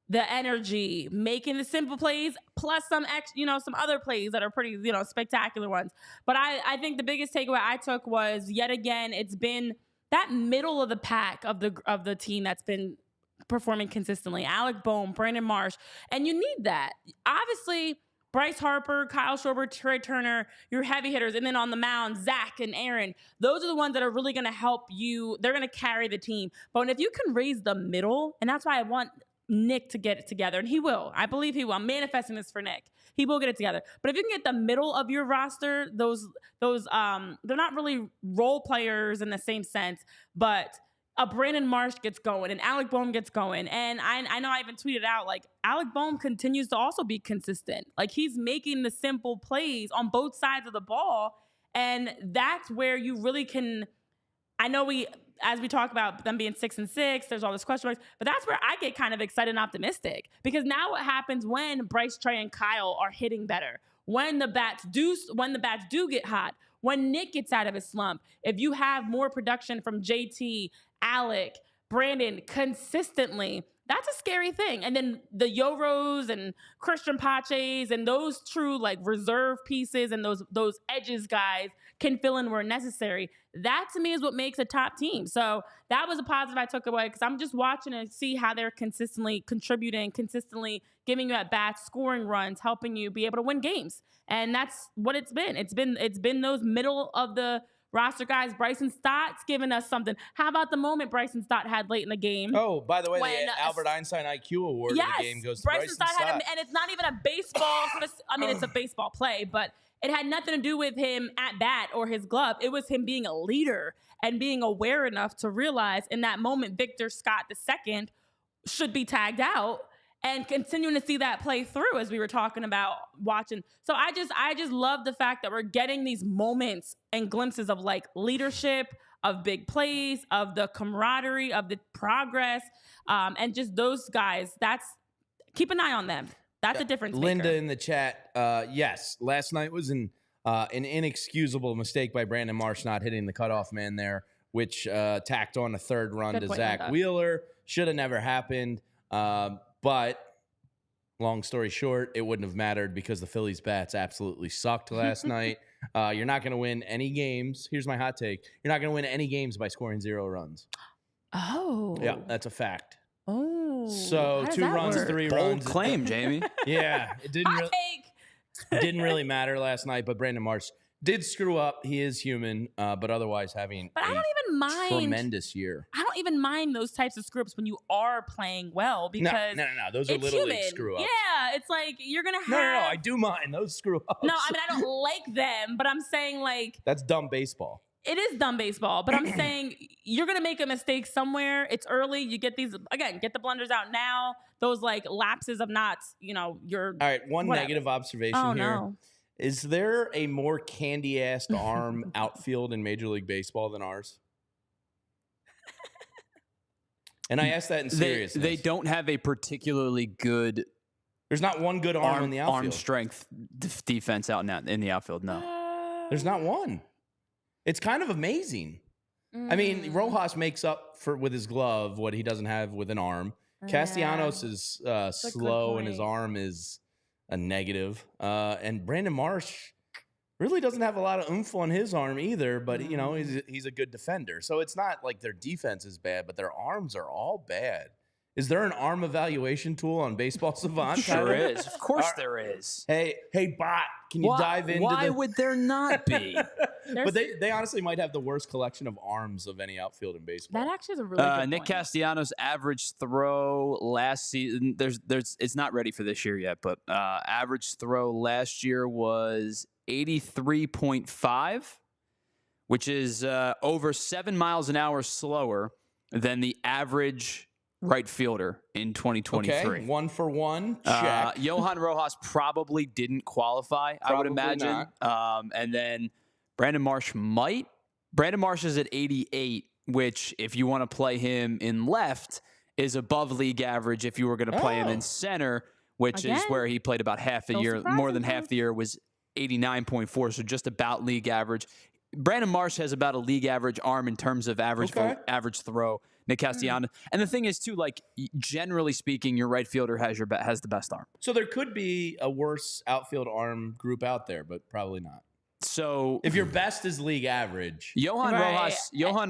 the energy, making the simple plays, plus some other plays that are pretty, spectacular ones. But I think the biggest takeaway I took was, yet again, it's been that middle of the pack of the team that's been performing consistently. Alec Bohm, Brandon Marsh, and you need that. Obviously, Bryce Harper, Kyle Schwarber, Trey Turner, your heavy hitters, and then on the mound, Zach and Aaron. Those are the ones that are really going to help you. They're going to carry the team. But if you can raise the middle, and that's why I want Nick to get it together, and he will. I believe he will. I'm manifesting this for Nick. He will get it together. But if you can get the middle of your roster, those they're not really role players in the same sense, but a Brandon Marsh gets going and Alec Bohm gets going. And I know I even tweeted out, like, Alec Bohm continues to also be consistent. Like, he's making the simple plays on both sides of the ball. And that's where you really can, as we talk about them being 6-6, there's all this question marks, but that's where I get kind of excited and optimistic, because now what happens when Bryce, Trey, and Kyle are hitting better, when the bats do get hot, when Nick gets out of his slump, if you have more production from JT, Alec, Brandon consistently, that's a scary thing. And then the Yoros and Christian Paches and those true, like, reserve pieces and those edges guys can fill in where necessary. That, to me, is what makes a top team. So that was a positive I took away, because I'm just watching and see how they're consistently contributing, consistently giving you at bats, scoring runs, helping you be able to win games. And that's what it's been. It's been those middle of the roster guys. Bryson Stott's giving us something. How about the moment Bryson Stott had late in the game? Oh, by the way, When, the Albert Einstein IQ award of the game goes to Bryson Stott. And it's not even a baseball. I mean, it's a baseball play, but it had nothing to do with him at bat or his glove. It was him being a leader and being aware enough to realize in that moment Victor Scott II should be tagged out, and continuing to see that play through as we were talking about watching. So I just love the fact that we're getting these moments and glimpses of like leadership, of big plays, of the camaraderie, of the progress, and just those guys. Keep an eye on them. That's a difference maker. Linda in the chat. Yes, last night was an inexcusable mistake by Brandon Marsh not hitting the cutoff man there, which tacked on a third run to Zach Wheeler. Should have never happened. But long story short, it wouldn't have mattered because the Phillies bats absolutely sucked last night. You're not going to win any games. Here's my hot take. You're not going to win any games by scoring 0 runs. Oh. Yeah, that's a fact. Oh. So 2 runs, 3 runs. Bold claim, Jamie. Yeah, it didn't really matter last night, but Brandon Marsh did screw up. He is human, but otherwise having I don't even mind tremendous year. I don't even mind those types of screw-ups when you are playing well because no. Those are little league screw-ups. Yeah, it's like you're going to have... No, I do mind those screw-ups. No, I mean, I don't like them, but I'm saying like... That's dumb baseball. It is dumb baseball, but I'm saying you're going to make a mistake somewhere. It's early. You get these... Again, get the blunders out now. Those like lapses of not, you're... All right, one negative observation here. No. Is there a more candy-assed arm outfield in Major League Baseball than ours? And I ask that in seriousness. They don't have a particularly good... There's not one good arm in the outfield. Arm strength defense out in the outfield, no. There's not one. It's kind of amazing. I mean, Rojas makes up for with his glove what he doesn't have with an arm. Castellanos is slow and his arm is a negative. And Brandon Marsh really doesn't have a lot of oomph on his arm either, but he's a good defender. So it's not like their defense is bad, but their arms are all bad. Is there an arm evaluation tool on Baseball Savant? Sure is. Of course there is. Hey, bot, can you dive into Why would there not be? But they honestly might have the worst collection of arms of any outfield in baseball. That actually is a really good Nick point. Castellanos' average throw last season, it's not ready for this year yet, but average throw last year was 83.5, which is over 7 miles an hour slower than the average right fielder in 2023. Okay, 1 for 1. Check. Johan Rojas probably didn't qualify, I would imagine. And then Brandon Marsh might. Brandon Marsh is at 88, which, if you want to play him in left, is above league average if you were going to play him in center, which is where he played about half a year. More than half the year was 89.4, so just about league average. Brandon Marsh has about a league average arm in terms of average throw. Nick Castellanos. And the thing is, too, like, generally speaking, your right fielder has the best arm. So there could be a worse outfield arm group out there, but probably not. So if your best is league average, Johan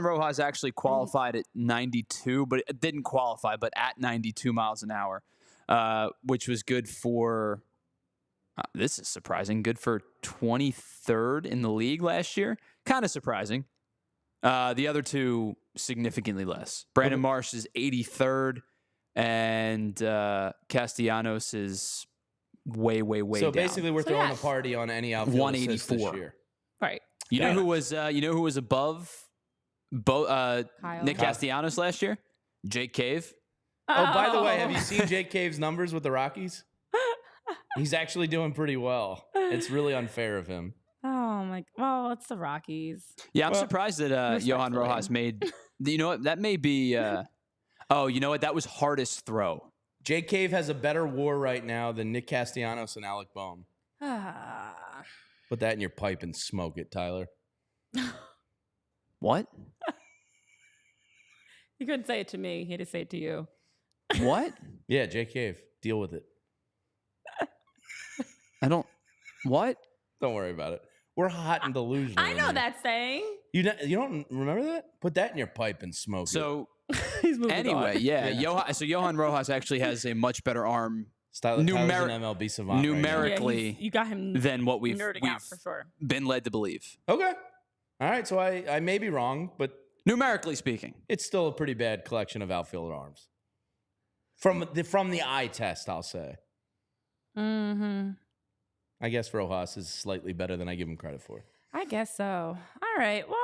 Rojas actually qualified at 92, but it didn't qualify, but at 92 miles an hour, which was good for. This is surprising. Good for 23rd in the league last year. Kind of surprising. The other two significantly less. Brandon Marsh is 83rd, and Castellanos is way down. So basically, we're throwing a party on any outfield 184 this year. Right. You know who was above Nick Castellanos last year? Jake Cave. Oh, by the way, have you seen Jake Cave's numbers with the Rockies? He's actually doing pretty well. It's really unfair of him. Oh my! Well, it's the Rockies. Yeah, I'm surprised that Johan Rojas made. You know what? That may be. Oh, you know what? That was hardest throw. Jake Cave has a better WAR right now than Nick Castellanos and Alec Boehm. Put that in your pipe and smoke it, Tyler. What? He couldn't say it to me. He had to say it to you. What? Yeah, Jake Cave. Deal with it. I don't. What? Don't worry about it. We're hot and delusional. I know that saying. You don't remember that? Put that in your pipe and smoke it. So He's moving anyway, on. yeah. Johan Rojas actually has a much better arm MLB savant numerically you got him than what we've nerding out for sure. been led to believe. Okay. All right, so I may be wrong, but Numerically speaking, it's still a pretty bad collection of outfield arms. From the eye test, I'll say. Mm-hmm. I guess Rojas is slightly better than I give him credit for. I guess so. All right. Well,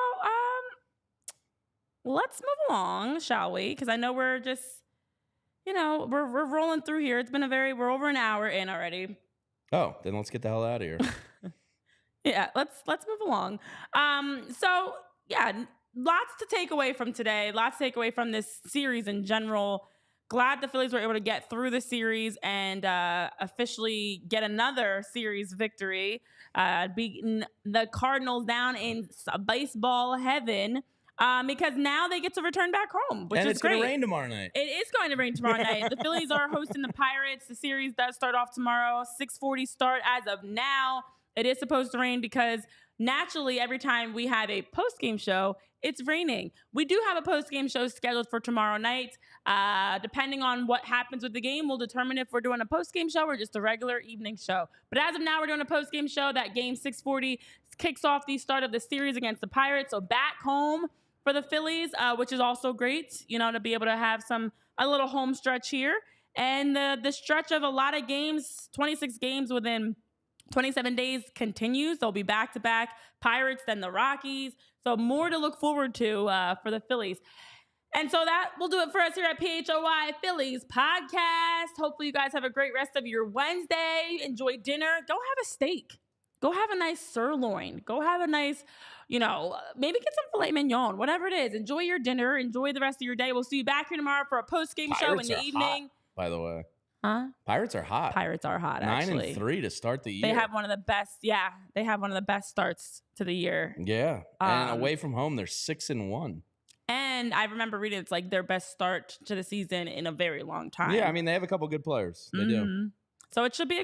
let's move along, shall we? Because I know we're just, we're rolling through here. It's been we're over an hour in already. Oh, then let's get the hell out of here. Yeah, let's move along. So yeah, lots to take away from today. Lots to take away from this series in general. Glad the Phillies were able to get through the series and officially get another series victory, beating the Cardinals down in baseball heaven. Because now they get to return back home, which and is great. It's going to rain tomorrow night. It is going to rain tomorrow night. The Phillies are hosting the Pirates. The series does start off tomorrow. 6:40 start as of now. It is supposed to rain because naturally every time we have a post-game show, it's raining. We do have a post-game show scheduled for tomorrow night. Depending on what happens with the game, we'll determine if we're doing a post-game show or just a regular evening show. But as of now, we're doing a post-game show. That game 6:40 kicks off the start of the series against the Pirates. So back home for the Phillies, which is also great, to be able to have a little home stretch here. And the stretch of a lot of games, 26 games within 27 days continues. They'll be back-to-back Pirates, then the Rockies. So more to look forward to for the Phillies. And so that will do it for us here at PHLY Phillies Podcast. Hopefully you guys have a great rest of your Wednesday. Enjoy dinner. Go have a steak. Go have a nice sirloin. Go have a nice, maybe get some filet mignon, whatever it is. Enjoy your dinner. Enjoy the rest of your day. We'll see you back here tomorrow for a post-game show in the evening. Hot, by the way. Huh? Pirates are hot. Pirates are hot, actually. 9-3 to start the year. They have one of the best. Yeah, they have one of the best starts to the year. Yeah, and away from home, they're 6-1. And I remember reading it's like their best start to the season in a very long time. Yeah, I mean they have a couple good players. They do. So it should be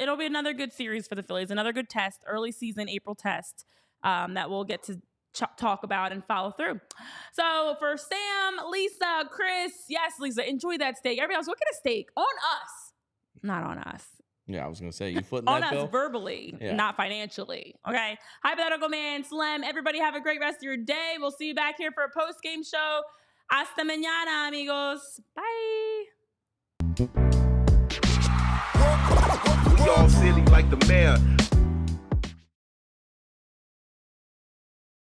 it'll be another good series for the Phillies, another good test, early season April test that we'll get to talk about and follow through. So for Sam, Lisa, Chris, yes, Lisa, enjoy that steak. Everybody else, what kind of steak? On us, not on us. Yeah, I was going to say, you footing on that bill? us verbally, not financially. Okay. Hypothetical Man, Slim, everybody have a great rest of your day. We'll see you back here for a post-game show. Hasta mañana, amigos. Bye. We all silly like the mayor.